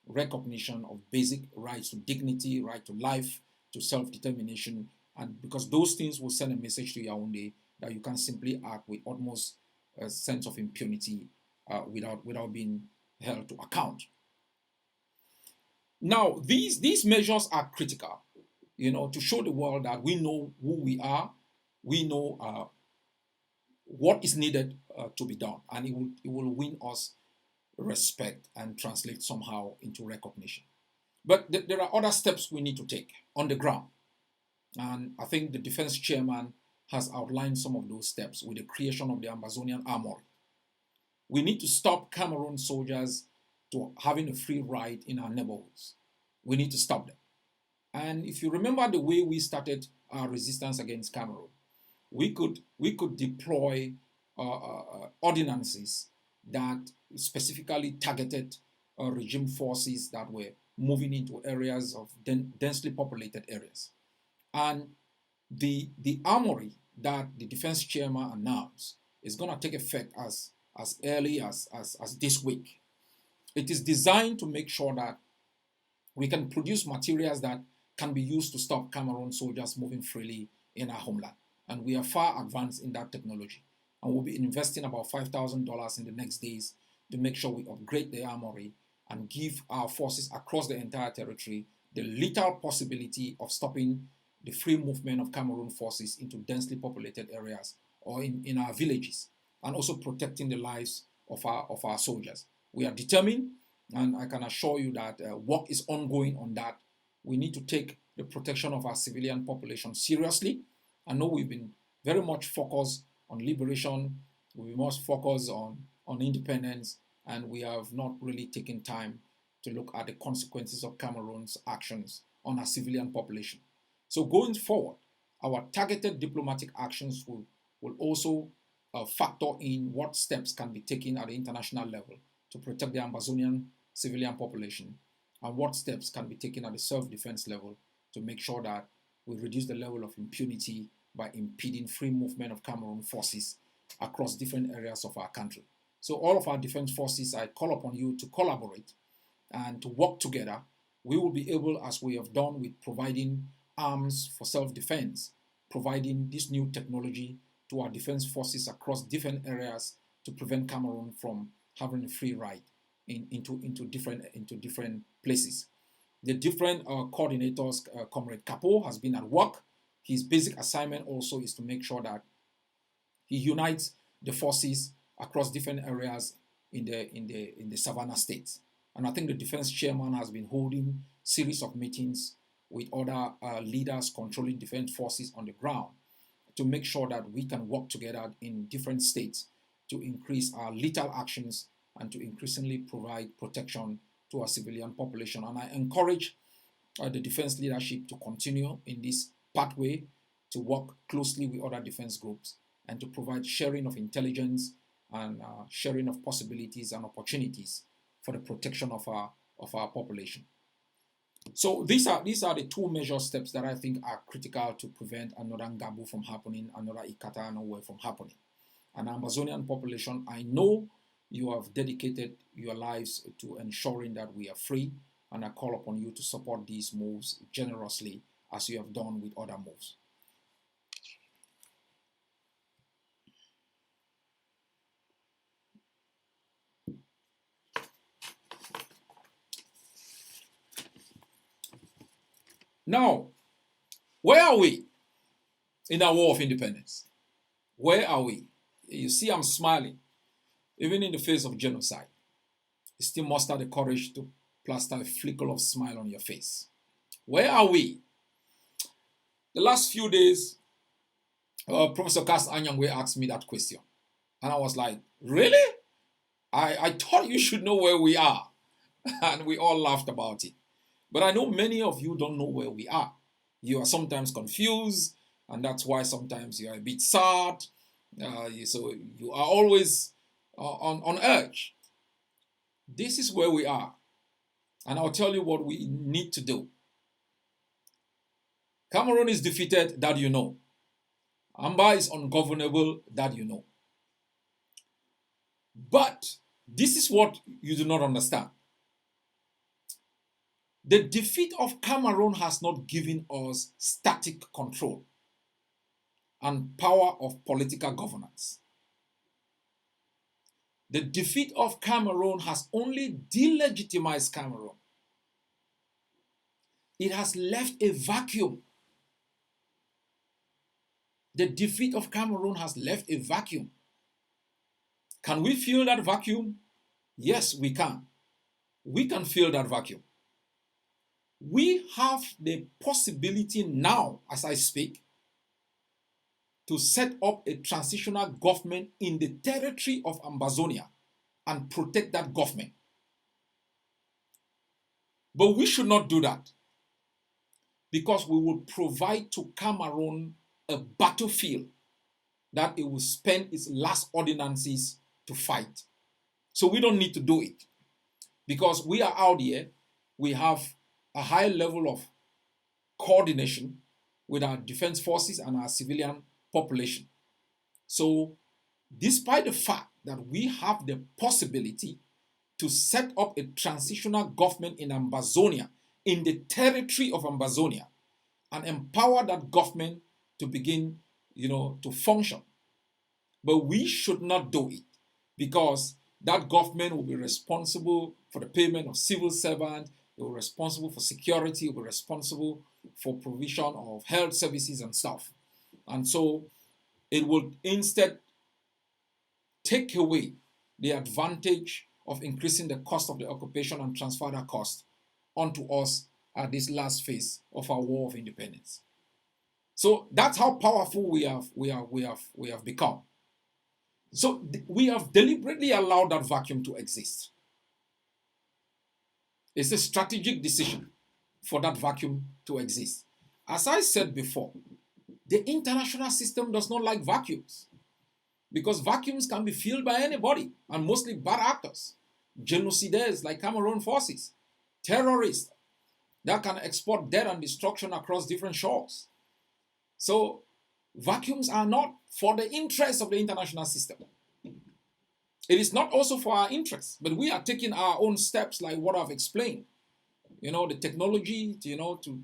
recognition of basic rights to dignity, right to life, to self-determination, and because those things will send a message to Yaoundé that you can simply act with utmost sense of impunity without being held to account. Now, these measures are critical, to show the world that we know who we are, we know what is needed to be done, and it will win us respect and translate somehow into recognition. But there are other steps we need to take on the ground, and I think the defense chairman has outlined some of those steps with the creation of the Ambazonian Armory. We need to stop Cameroon soldiers to having a free ride in our neighborhoods. We need to stop them. And if you remember the way we started our resistance against Cameroon, we could deploy ordinances that specifically targeted regime forces that were moving into areas of densely populated areas. And the armory that the defense chairman announced is going to take effect as early as this week. It is designed to make sure that we can produce materials that can be used to stop Cameroon soldiers moving freely in our homeland. And we are far advanced in that technology. And we'll be investing about $5,000 in the next days to make sure we upgrade the armory and give our forces across the entire territory the lethal possibility of stopping the free movement of Cameroon forces into densely populated areas or in our villages, and also protecting the lives of our soldiers. We are determined, and I can assure you that work is ongoing on that. We need to take the protection of our civilian population seriously. I know we've been very much focused on liberation, we must focus on independence, and we have not really taken time to look at the consequences of Cameroon's actions on our civilian population. So going forward, our targeted diplomatic actions will also factor in what steps can be taken at the international level to protect the Ambazonian civilian population, and what steps can be taken at the self-defense level to make sure that we reduce the level of impunity by impeding free movement of Cameroon forces across different areas of our country. So all of our defense forces, I call upon you to collaborate and to work together. We will be able, as we have done with providing arms for self-defense, providing this new technology to our defense forces across different areas to prevent Cameroon from having a free ride into different places. The different coordinators, Comrade Capo has been at work. His basic assignment also is to make sure that he unites the forces across different areas in the Savannah states. And I think the defense chairman has been holding series of meetings with other leaders controlling defense forces on the ground to make sure that we can work together in different states to increase our lethal actions and to increasingly provide protection to our civilian population. And I encourage the defense leadership to continue in this pathway, to work closely with other defense groups and to provide sharing of intelligence and sharing of possibilities and opportunities for the protection of our population. So these are the two major steps that I think are critical to prevent another Ngabu from happening, another Ikata nowhere from happening. And Amazonian population, I know you have dedicated your lives to ensuring that we are free, and I call upon you to support these moves generously as you have done with other moves. Now, where are we in our war of independence? Where are we? You see, I'm smiling, even in the face of genocide. You still muster the courage to plaster a flicker of smile on your face. Where are we? The last few days, Professor Cass Anyangwe asked me that question. And I was like, really? I thought you should know where we are. And we all laughed about it. But I know many of you don't know where we are. You are sometimes confused, and that's why sometimes you are a bit sad. So you are always on edge. This is where we are. And I'll tell you what we need to do. Cameroon is defeated, that you know. Amba is ungovernable, that you know. But this is what you do not understand. The defeat of Cameroon has not given us static control and power of political governance. The defeat of Cameroon has only delegitimized Cameroon. It has left a vacuum. The defeat of Cameroon has left a vacuum. Can we fill that vacuum? Yes, we can. We can fill that vacuum. We have the possibility now, as I speak, to set up a transitional government in the territory of Ambazonia and protect that government. But we should not do that because we will provide to Cameroon a battlefield that it will spend its last ordinances to fight. So we don't need to do it because we are out here. We have a high level of coordination with our defense forces and our civilian population. So despite the fact that we have the possibility to set up a transitional government in Ambazonia, in the territory of Ambazonia, and empower that government to begin, to function. But we should not do it because that government will be responsible for the payment of civil servants, it will be responsible for security, it will be responsible for provision of health services and stuff. And so it will instead take away the advantage of increasing the cost of the occupation and transfer that cost onto us at this last phase of our war of independence. So that's how powerful we have become. So we have deliberately allowed that vacuum to exist. It's a strategic decision for that vacuum to exist. As I said before, the international system does not like vacuums because vacuums can be filled by anybody and mostly bad actors, genocidaires like Cameroon forces, terrorists that can export death and destruction across different shores. So vacuums are not for the interest of the international system. It is not also for our interests, but we are taking our own steps like what I've explained. The technology, to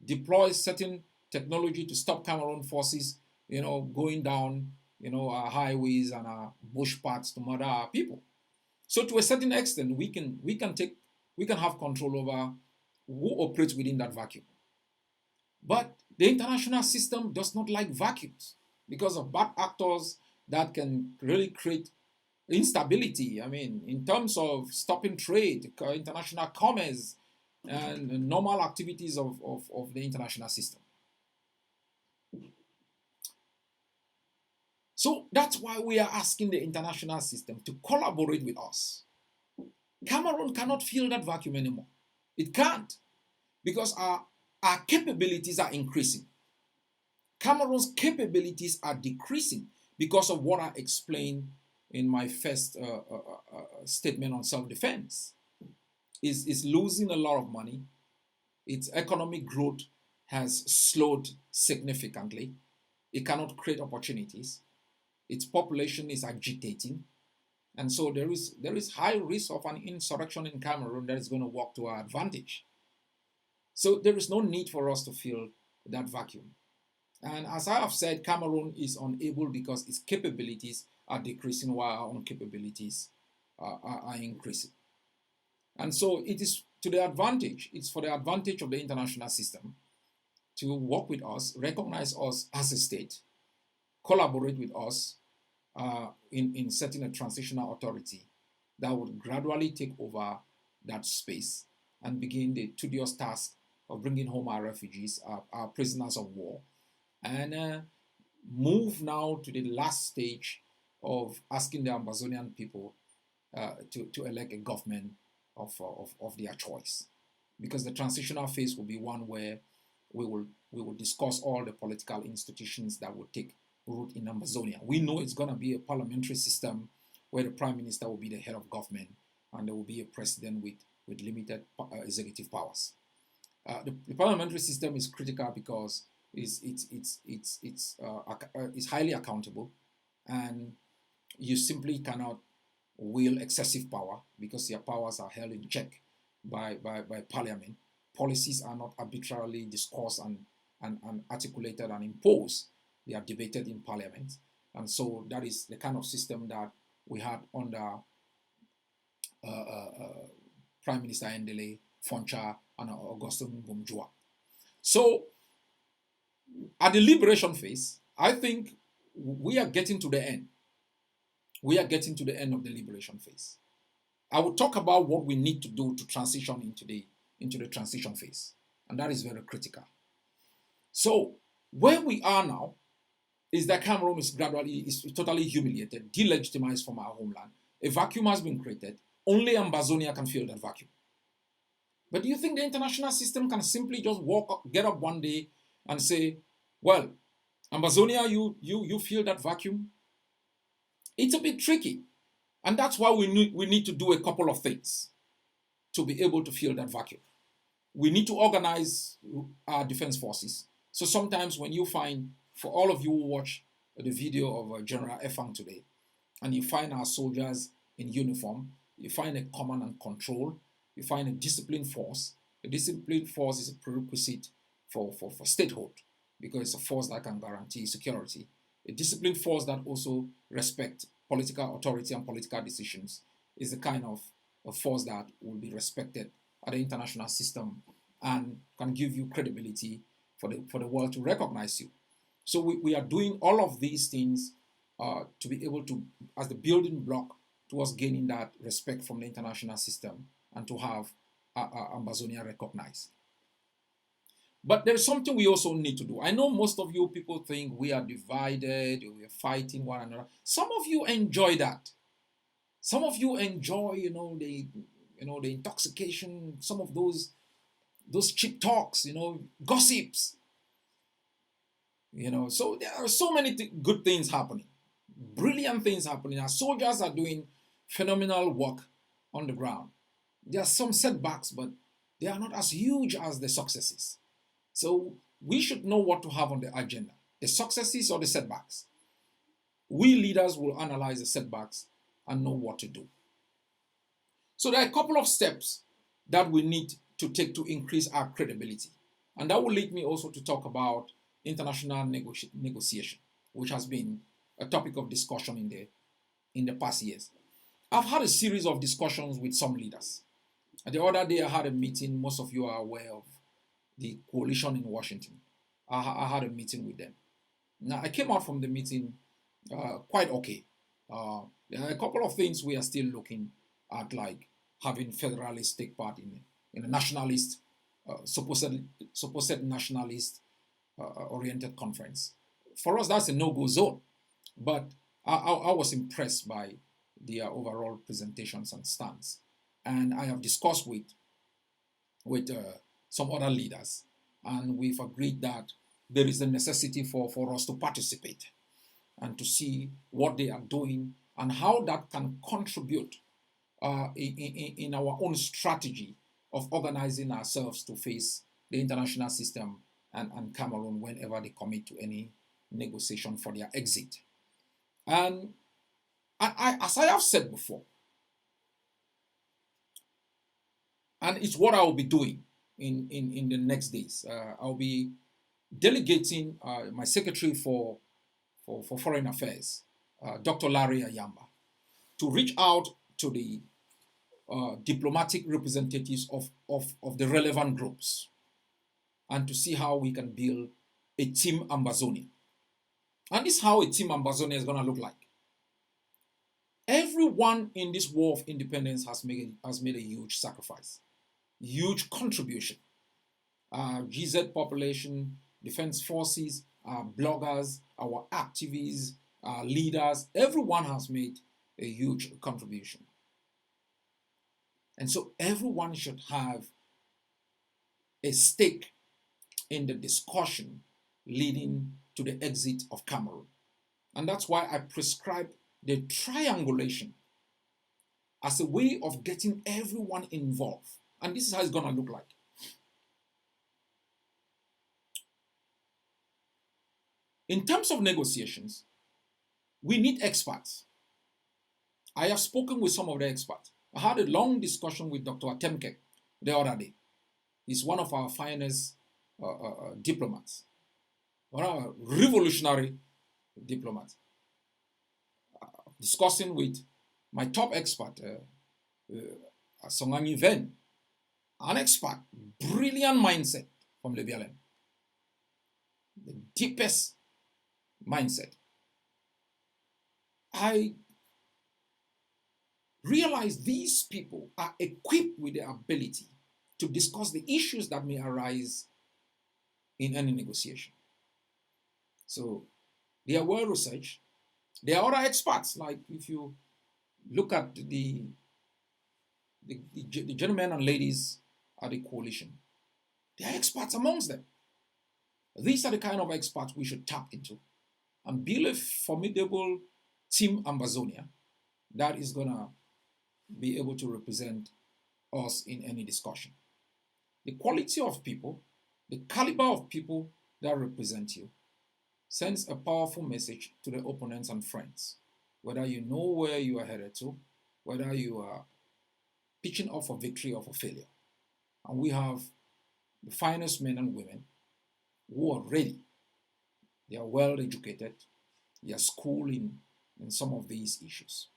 deploy certain technology to stop Cameroon forces, going down, our highways and our bush paths to murder our people. So to a certain extent, we can have control over who operates within that vacuum. But the international system does not like vacuums because of bad actors that can really create instability. I mean, in terms of stopping trade, international commerce, and normal activities of the international system. So that's why we are asking the international system to collaborate with us. Cameroon cannot fill that vacuum anymore. It can't because our capabilities are increasing. Cameroon's capabilities are decreasing because of what I explained in my first statement on self-defense. Is losing a lot of money. Its economic growth has slowed significantly. It cannot create opportunities. Its population is agitating. And so there is high risk of an insurrection in Cameroon that is going to work to our advantage. So there is no need for us to fill that vacuum. And as I have said, Cameroon is unable because its capabilities are decreasing while our own capabilities are increasing. And so it is to the advantage, it's for the advantage of the international system to work with us, recognize us as a state, collaborate with us in setting a transitional authority that would gradually take over that space and begin the tedious task of bringing home our refugees, our prisoners of war, and move now to the last stage of asking the Ambazonian people to elect a government of their choice, because the transitional phase will be one where we will discuss all the political institutions that will take root in Ambazonia. We know it's going to be a parliamentary system where the prime minister will be the head of government, and there will be a president with limited executive powers. The parliamentary system is critical because it's highly accountable, and you simply cannot wield excessive power because your powers are held in check by parliament. Policies are not arbitrarily discussed and articulated and imposed. They are debated in parliament. And so that is the kind of system that we had under Prime Minister Endele, Foncha, and Augustine Bumjua. So at the liberation phase, I think we are getting to the end. We are getting to the end of the liberation phase. I will talk about what we need to do to transition into the transition phase, and that is very critical. So where we are now is that Cameroon is totally humiliated, delegitimized from our homeland. A vacuum has been created. Only Ambazonia can fill that vacuum. But do you think the international system can simply just get up one day and say, well, Ambazonia, you fill that vacuum? It's a bit tricky. And that's why we need to do a couple of things to be able to fill that vacuum. We need to organize our defense forces. So sometimes when you find, for all of you who watch the video of General Efang today, and you find our soldiers in uniform, you find a command and control, you find a disciplined force. A disciplined force is a prerequisite for statehood because it's a force that can guarantee security. A disciplined force that also respects political authority and political decisions is the kind of a force that will be respected at the international system and can give you credibility for the world to recognize you. So we are doing all of these things to be able to, as the building block towards gaining that respect from the international system and to have Ambazonia recognized. But there's something we also need to do. I know most of you people think we are divided, we are fighting one another. Some of you enjoy that. Some of you enjoy, the intoxication, some of those cheap talks, gossips. So there are so many good things happening, brilliant things happening. Our soldiers are doing phenomenal work on the ground. There are some setbacks, but they are not as huge as the successes. So we should know what to have on the agenda, the successes or the setbacks. We leaders will analyze the setbacks and know what to do. So there are a couple of steps that we need to take to increase our credibility. And that will lead me also to talk about international negotiation, which has been a topic of discussion in the past years. I've had a series of discussions with some leaders. The other day I had a meeting, most of you are aware of the coalition in Washington. I had a meeting with them. Now I came out from the meeting quite okay. There are a couple of things we are still looking at, like having federalists take part in a nationalist, supposed nationalist oriented conference. For us, that's a no-go zone. But I was impressed by their overall presentations and stance. And I have discussed with some other leaders, and we've agreed that there is a necessity for us to participate and to see what they are doing and how that can contribute in our own strategy of organizing ourselves to face the international system and Cameroon whenever they commit to any negotiation for their exit. And as I have said before, and it's what I will be doing in the next days. I'll be delegating my secretary for Foreign Affairs, Dr. Larry Ayamba, to reach out to the diplomatic representatives of the relevant groups and to see how we can build a team Ambazonia. And this is how a team Ambazonia is going to look like. Everyone in this war of independence has made a huge sacrifice, huge contribution. GZ population, defense forces, our bloggers, our activists, our leaders, everyone has made a huge contribution. And so everyone should have a stake in the discussion leading to the exit of Cameroon. And that's why I prescribe the triangulation as a way of getting everyone involved. And this is how it's going to look like. In terms of negotiations, we need experts. I have spoken with some of the experts. I had a long discussion with Dr. Atemke the other day. He's one of our finest diplomats, one of our revolutionary diplomats. Discussing with my top expert, Songanyi Ven, an expert, brilliant mindset from the BLM, the deepest mindset. I realize these people are equipped with the ability to discuss the issues that may arise in any negotiation. So they are well researched. There are other experts, like if you look at the gentlemen and ladies at the coalition, they are experts amongst them. These are the kind of experts we should tap into and build a formidable team Ambazonia that is going to be able to represent us in any discussion. The quality of people, the caliber of people that represent you sends a powerful message to the opponents and friends, whether you know where you are headed to, whether you are pitching up for victory or for failure. And we have the finest men and women who are ready. They are well educated. They are schooled in some of these issues.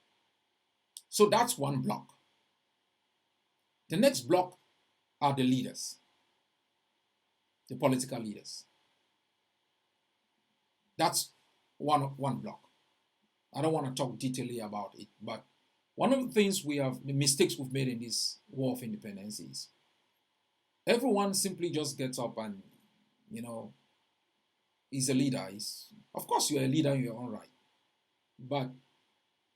So that's one block. The next block are the leaders, the political leaders. That's one block. I don't want to talk detailedly about it, but one of the things the mistakes we've made in this war of independence is everyone simply just gets up and, is a leader. Of course, you're a leader in your own right, but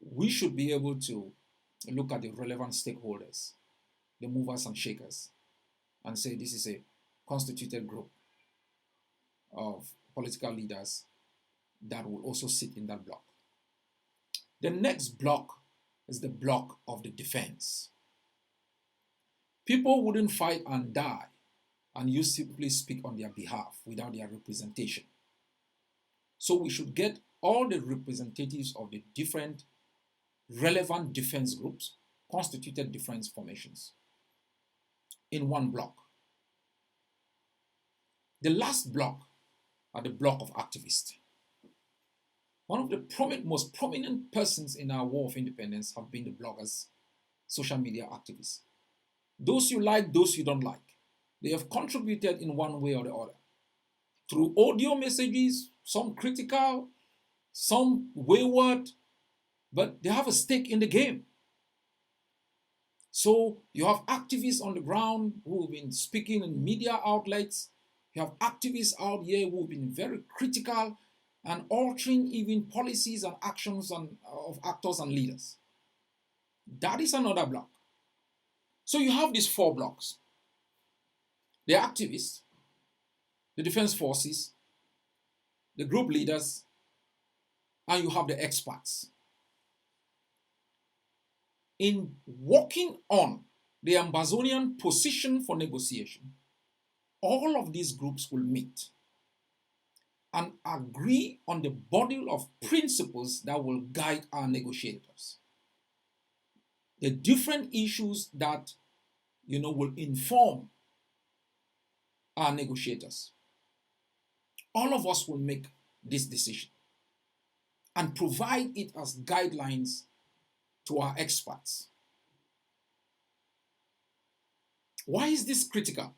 we should be able to look at the relevant stakeholders, the movers and shakers, and say this is a constituted group of political leaders that will also sit in that block. The next block is the block of the defense. People wouldn't fight and die and you simply speak on their behalf without their representation. So we should get all the representatives of the different relevant defense groups, constituted defense formations, in one block. The last block are the block of activists. One of the most prominent persons in our war of independence have been the bloggers, social media activists. Those you like, those you don't like. They have contributed in one way or the other. Through audio messages, some critical, some wayward, but they have a stake in the game. So you have activists on the ground who have been speaking in media outlets. You have activists out here who have been very critical and altering even policies and actions of actors and leaders. That is another block. So you have these four blocks. The activists, the defense forces, the group leaders, and you have the experts. In working on the Ambazonian position for negotiation, all of these groups will meet and agree on the body of principles that will guide our negotiators. The different issues that will inform our negotiators. All of us will make this decision and provide it as guidelines to our experts. Why is this critical?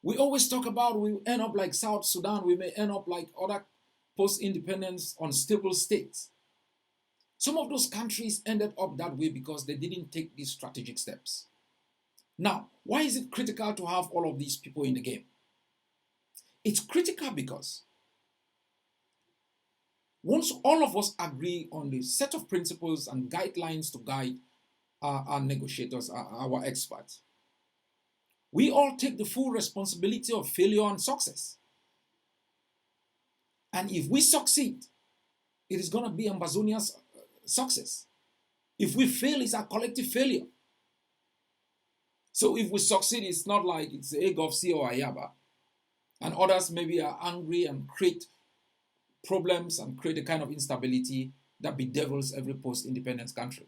We always talk about we end up like South Sudan, we may end up like other post-independence unstable states. Some of those countries ended up that way because they didn't take these strategic steps. Now, why is it critical to have all of these people in the game? It's critical because once all of us agree on the set of principles and guidelines to guide our negotiators, our experts, we all take the full responsibility of failure and success. And if we succeed, it is going to be Ambazonia's success. If we fail, it's a collective failure. So if we succeed, it's not like it's a egg of C or Ayaba. And others maybe are angry and create problems and create a kind of instability that bedevils every post-independence country.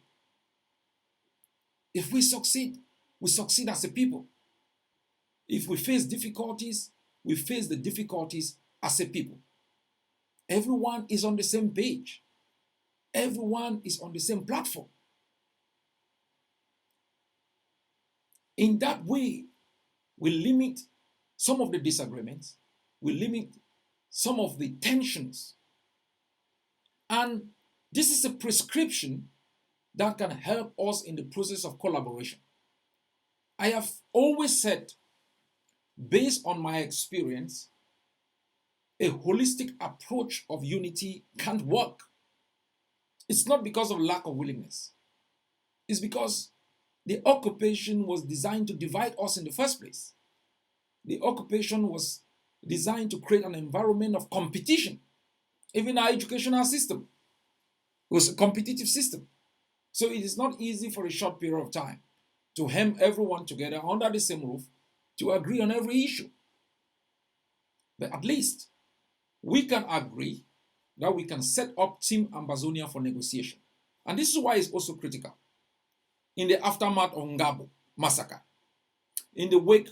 If we succeed as a people. If we face difficulties, we face the difficulties as a people. Everyone is on the same page. Everyone is on the same platform. In that way, we limit some of the disagreements, we limit some of the tensions. And this is a prescription that can help us in the process of collaboration. I have always said, based on my experience, a holistic approach of unity can't work. It's not because of lack of willingness. It's because the occupation was designed to divide us in the first place. The occupation was designed to create an environment of competition. Even our educational system was a competitive system. So it is not easy for a short period of time to hem everyone together under the same roof to agree on every issue. But at least we can agree that we can set up Team Ambazonia for negotiation. And this is why it's also critical. In the aftermath of Ngabo massacre, in the wake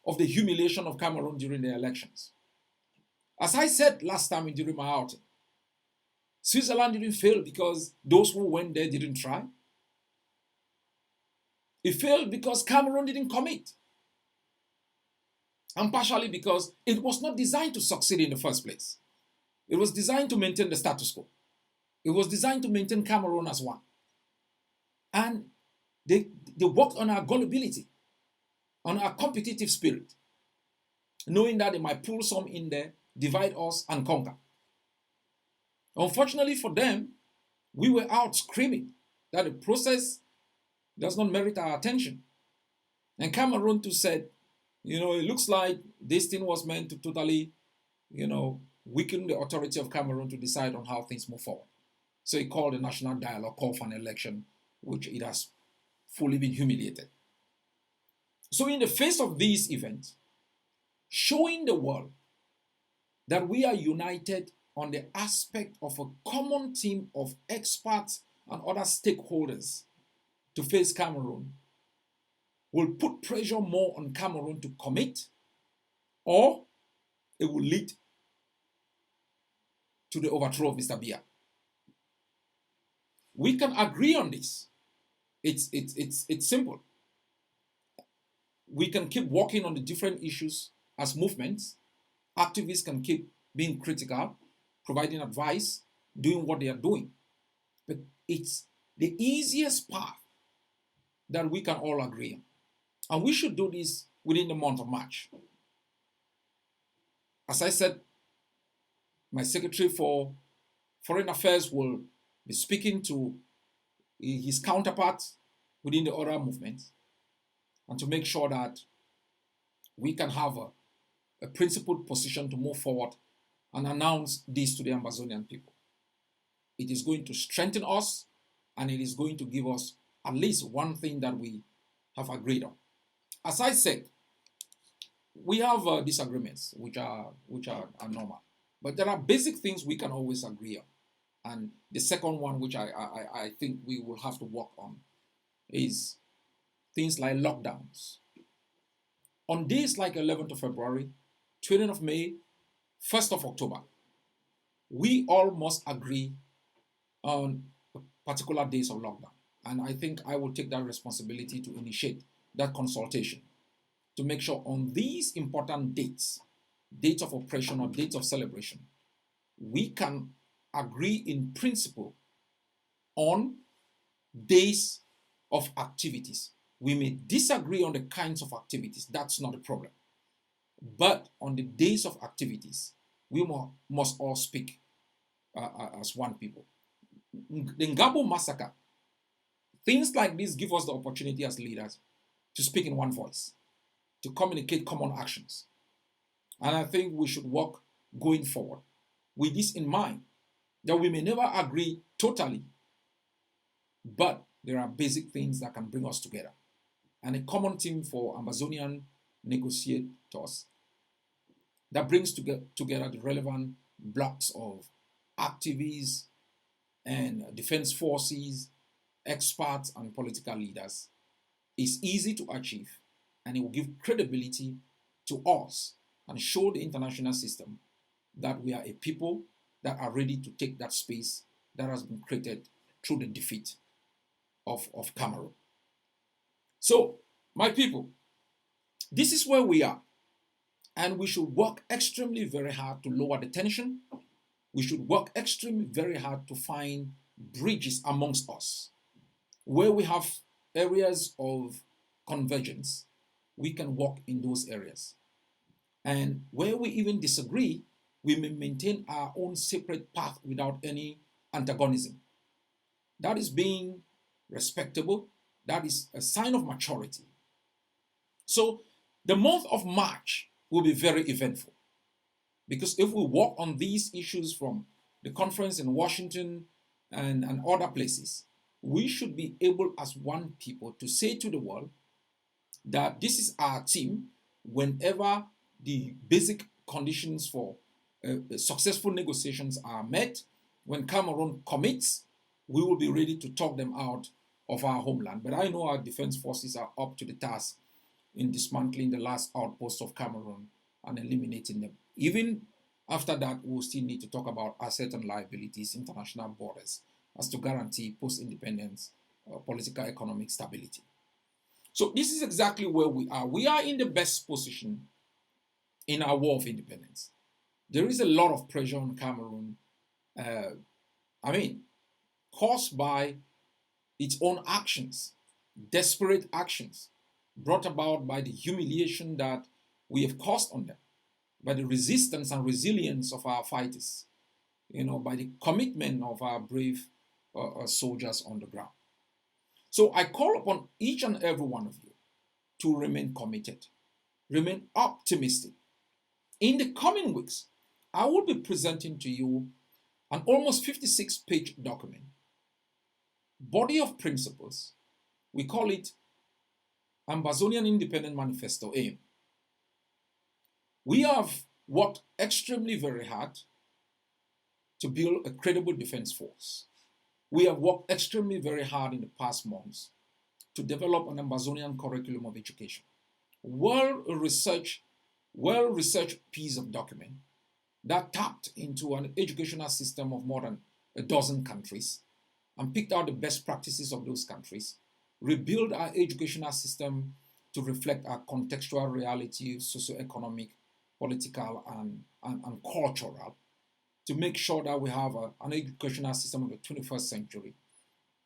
of the humiliation of Cameroon during the elections. As I said last time during my outing, Switzerland didn't fail because those who went there didn't try. It failed because Cameroon didn't commit. And partially because it was not designed to succeed in the first place. It was designed to maintain the status quo. It was designed to maintain Cameroon as one. And they worked on our gullibility, on our competitive spirit, knowing that they might pull some in there, divide us, and conquer. Unfortunately for them, we were out screaming that the process does not merit our attention. And Cameroon too said, it looks like this thing was meant to totally, weaken the authority of Cameroon to decide on how things move forward. So he called a national dialogue, called for an election, which it has fully been humiliated. So in the face of these events, showing the world that we are united on the aspect of a common team of experts and other stakeholders to face Cameroon will put pressure more on Cameroon to commit, or it will lead to the overthrow of Mr. Biya. We can agree on this. It's simple. We can keep working on the different issues as movements. Activists can keep being critical, providing advice, doing what they are doing. But it's the easiest path that we can all agree on. And we should do this within the month of March. As I said, my Secretary for Foreign Affairs will be speaking to his counterparts within the other movements and to make sure that we can have a principled position to move forward and announce this to the Ambazonian people. It is going to strengthen us, and it is going to give us at least one thing that we have agreed on. As I said, we have disagreements, which are normal. But there are basic things we can always agree on. And the second one, which I think we will have to work on, is things like lockdowns. On days like 11th of February, 20th of May, 1st of October, we all must agree on particular days of lockdown. And I think I will take that responsibility to initiate that consultation to make sure on these important dates, dates of operation or dates of celebration, we can agree in principle on days of activities. We may disagree on the kinds of activities, that's not a problem. But on the days of activities, we must all speak as one people. The Ngabo massacre, things like this give us the opportunity as leaders to speak in one voice, to communicate common actions. And I think we should work going forward with this in mind, that we may never agree totally but there are basic things that can bring us together. And a common theme for Ambazonian negotiators that brings together the relevant blocks of activists and defense forces, experts, and political leaders is easy to achieve, and it will give credibility to us and show the international system that we are a people that are ready to take that space that has been created through the defeat of Cameroon. So, my people, this is where we are, and we should work extremely very hard to lower the tension. We should work extremely very hard to find bridges amongst us. Where we have areas of convergence, we can work in those areas. And where we even disagree, we may maintain our own separate path without any antagonism. That is being respectable. That is a sign of maturity. So the month of March will be very eventful, because if we work on these issues from the conference in Washington and other places, we should be able as one people to say to the world that this is our team. Whenever the basic conditions for successful negotiations are met, when Cameroon commits, we will be ready to talk them out of our homeland. But I know our defense forces are up to the task in dismantling the last outposts of Cameroon and eliminating them. Even after that, we'll still need to talk about assets and liabilities, international borders, as to guarantee post-independence political economic stability. So this is exactly where we are. We are in the best position in our war of independence. There is a lot of pressure on Cameroon, caused by its own actions, desperate actions, brought about by the humiliation that we have caused on them, by the resistance and resilience of our fighters, by the commitment of our brave soldiers on the ground. So I call upon each and every one of you to remain committed, remain optimistic. In the coming weeks, I will be presenting to you an almost 56-page document, body of principles. We call it Ambazonian Independent Manifesto AIM. We have worked extremely very hard to build a credible defense force. We have worked extremely very hard in the past months to develop an Ambazonian curriculum of education. Well-researched piece of document that tapped into an educational system of more than a dozen countries and picked out the best practices of those countries, rebuild our educational system to reflect our contextual reality, socioeconomic, political, and cultural, to make sure that we have an educational system of the 21st century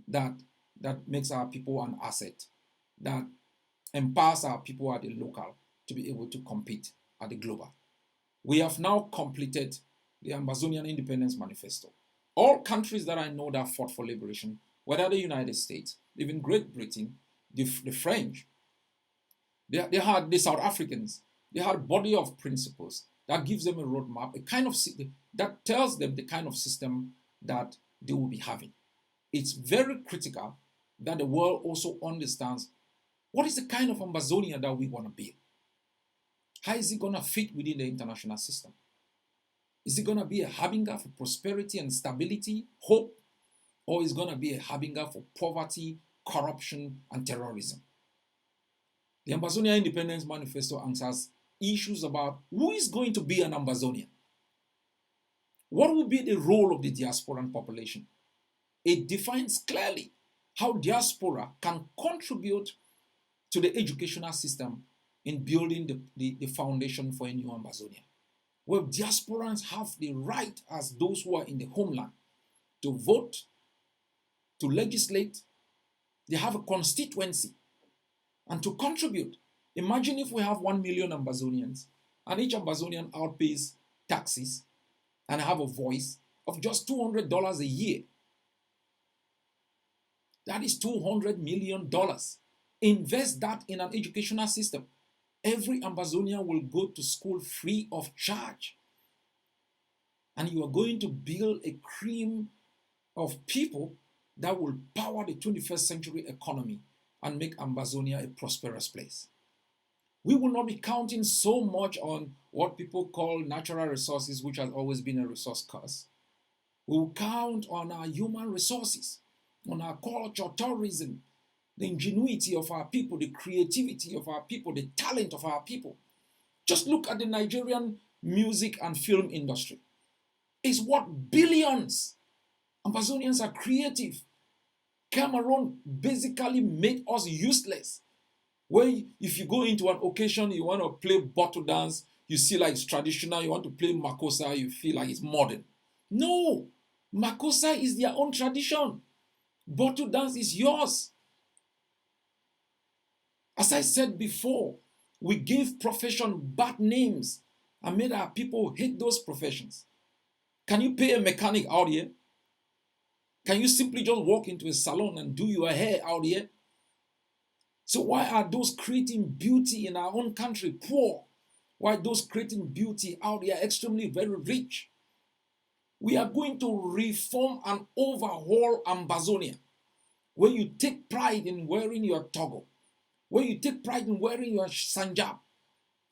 that makes our people an asset, that empowers our people at the local to be able to compete at the global. We have now completed the Ambazonian Independence Manifesto. All countries that I know that fought for liberation, whether the United States, even Great Britain, the French, they had the South Africans, they had a body of principles that gives them a roadmap, a kind of that tells them the kind of system that they will be having. It's very critical that the world also understands what is the kind of Ambazonia that we want to build. How is it going to fit within the international system? Is it going to be a harbinger for prosperity and stability, hope, or is it going to be a harbinger for poverty, corruption, and terrorism? The Ambazonia Independence Manifesto answers issues about who is going to be an Ambazonian. What will be the role of the diasporan population? It defines clearly how diaspora can contribute to the educational system in building the foundation for a new Ambazonia. Where diasporans have the right, as those who are in the homeland, to vote, to legislate. They have a constituency and to contribute. Imagine if we have 1 million Ambazonians and each Ambazonian outpays taxes and have a voice of just $200 a year. That is $200 million. Invest that in an educational system. Every Ambazonian will go to school free of charge. And you are going to build a cream of people that will power the 21st century economy and make Ambazonia a prosperous place. We will not be counting so much on what people call natural resources, which has always been a resource curse. We will count on our human resources, on our culture, tourism, the ingenuity of our people, the creativity of our people, the talent of our people. Just look at the Nigerian music and film industry. It's worth billions. Ambazonians are creative. Cameroon basically made us useless. Where if you go into an occasion, you want to play bottle dance, you see like it's traditional, you want to play makossa, you feel like it's modern. No, makossa is their own tradition. Bottle dance is yours. As I said before, we gave profession bad names and made our people hate those professions. Can you pay a mechanic out here? Can you simply just walk into a salon and do your hair out here? So why are those creating beauty in our own country poor? Why are those creating beauty out here extremely very rich? We are going to reform and overhaul Ambazonia, where you take pride in wearing your togo, where you take pride in wearing your sanjab,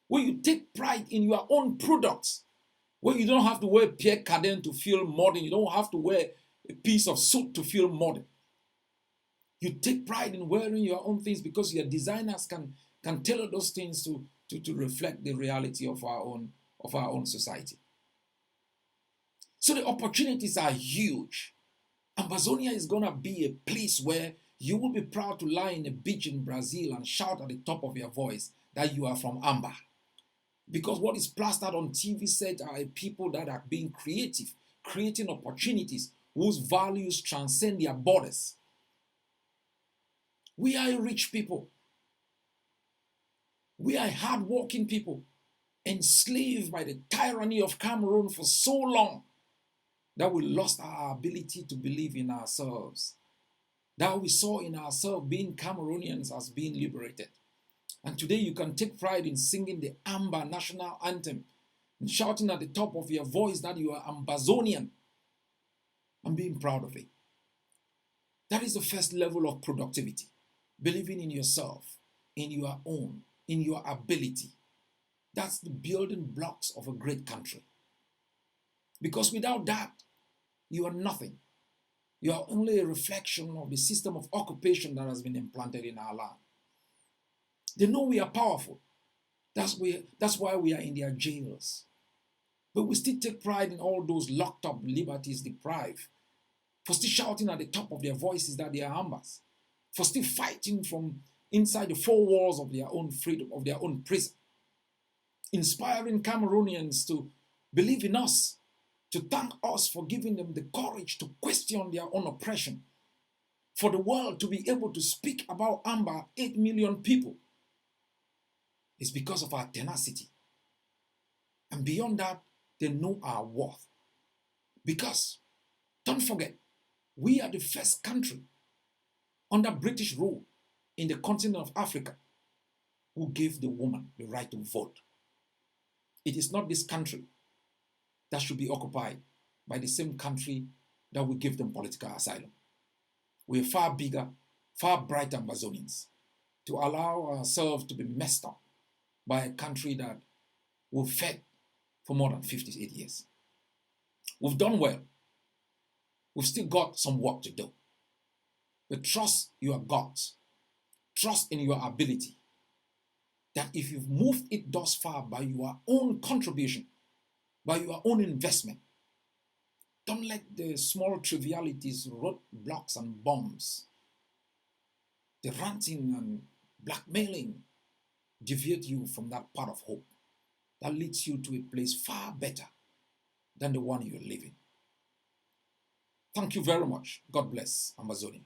where you take pride in your own products, where you don't have to wear Pierre Cardin to feel modern, you don't have to wear a piece of suit to feel modern. You take pride in wearing your own things because your designers can tailor those things to reflect the reality of our own society. So the opportunities are huge. Ambazonia is going to be a place where you will be proud to lie in a beach in Brazil and shout at the top of your voice that you are from Amba. Because what is plastered on TV set are people that are being creative, creating opportunities whose values transcend their borders. We are a rich people. We are hardworking people, enslaved by the tyranny of Cameroon for so long that we lost our ability to believe in ourselves. That we saw in ourselves being Cameroonians as being liberated. And today you can take pride in singing the Amba national anthem and shouting at the top of your voice that you are Ambazonian and being proud of it. That is the first level of productivity. Believing in yourself, in your own, in your ability. That's the building blocks of a great country. Because without that, you are nothing. You are only a reflection of the system of occupation that has been implanted in our land. They know we are powerful. That's why we are in their jails. But we still take pride in all those locked up liberties deprived, for still shouting at the top of their voices that they are Ambas, for still fighting from inside the four walls of their own freedom, of their own prison, inspiring Cameroonians to believe in us, to thank us for giving them the courage to question their own oppression, for the world to be able to speak about Amba, 8 million people. It's because of our tenacity. And beyond that, they know our worth. Because, don't forget, we are the first country under British rule in the continent of Africa who gave the woman the right to vote. It is not this country that should be occupied by the same country that will give them political asylum. We are far bigger, far brighter Ambazonians to allow ourselves to be messed up by a country that we've fed for more than 58 years. We've done well. We've still got some work to do. But trust your guts. Trust in your ability. That if you've moved it thus far by your own contribution, by your own investment, don't let the small trivialities, roadblocks and bombs, the ranting and blackmailing deviate you from that path of hope that leads you to a place far better than the one you're living. Thank you very much. God bless Ambazonia.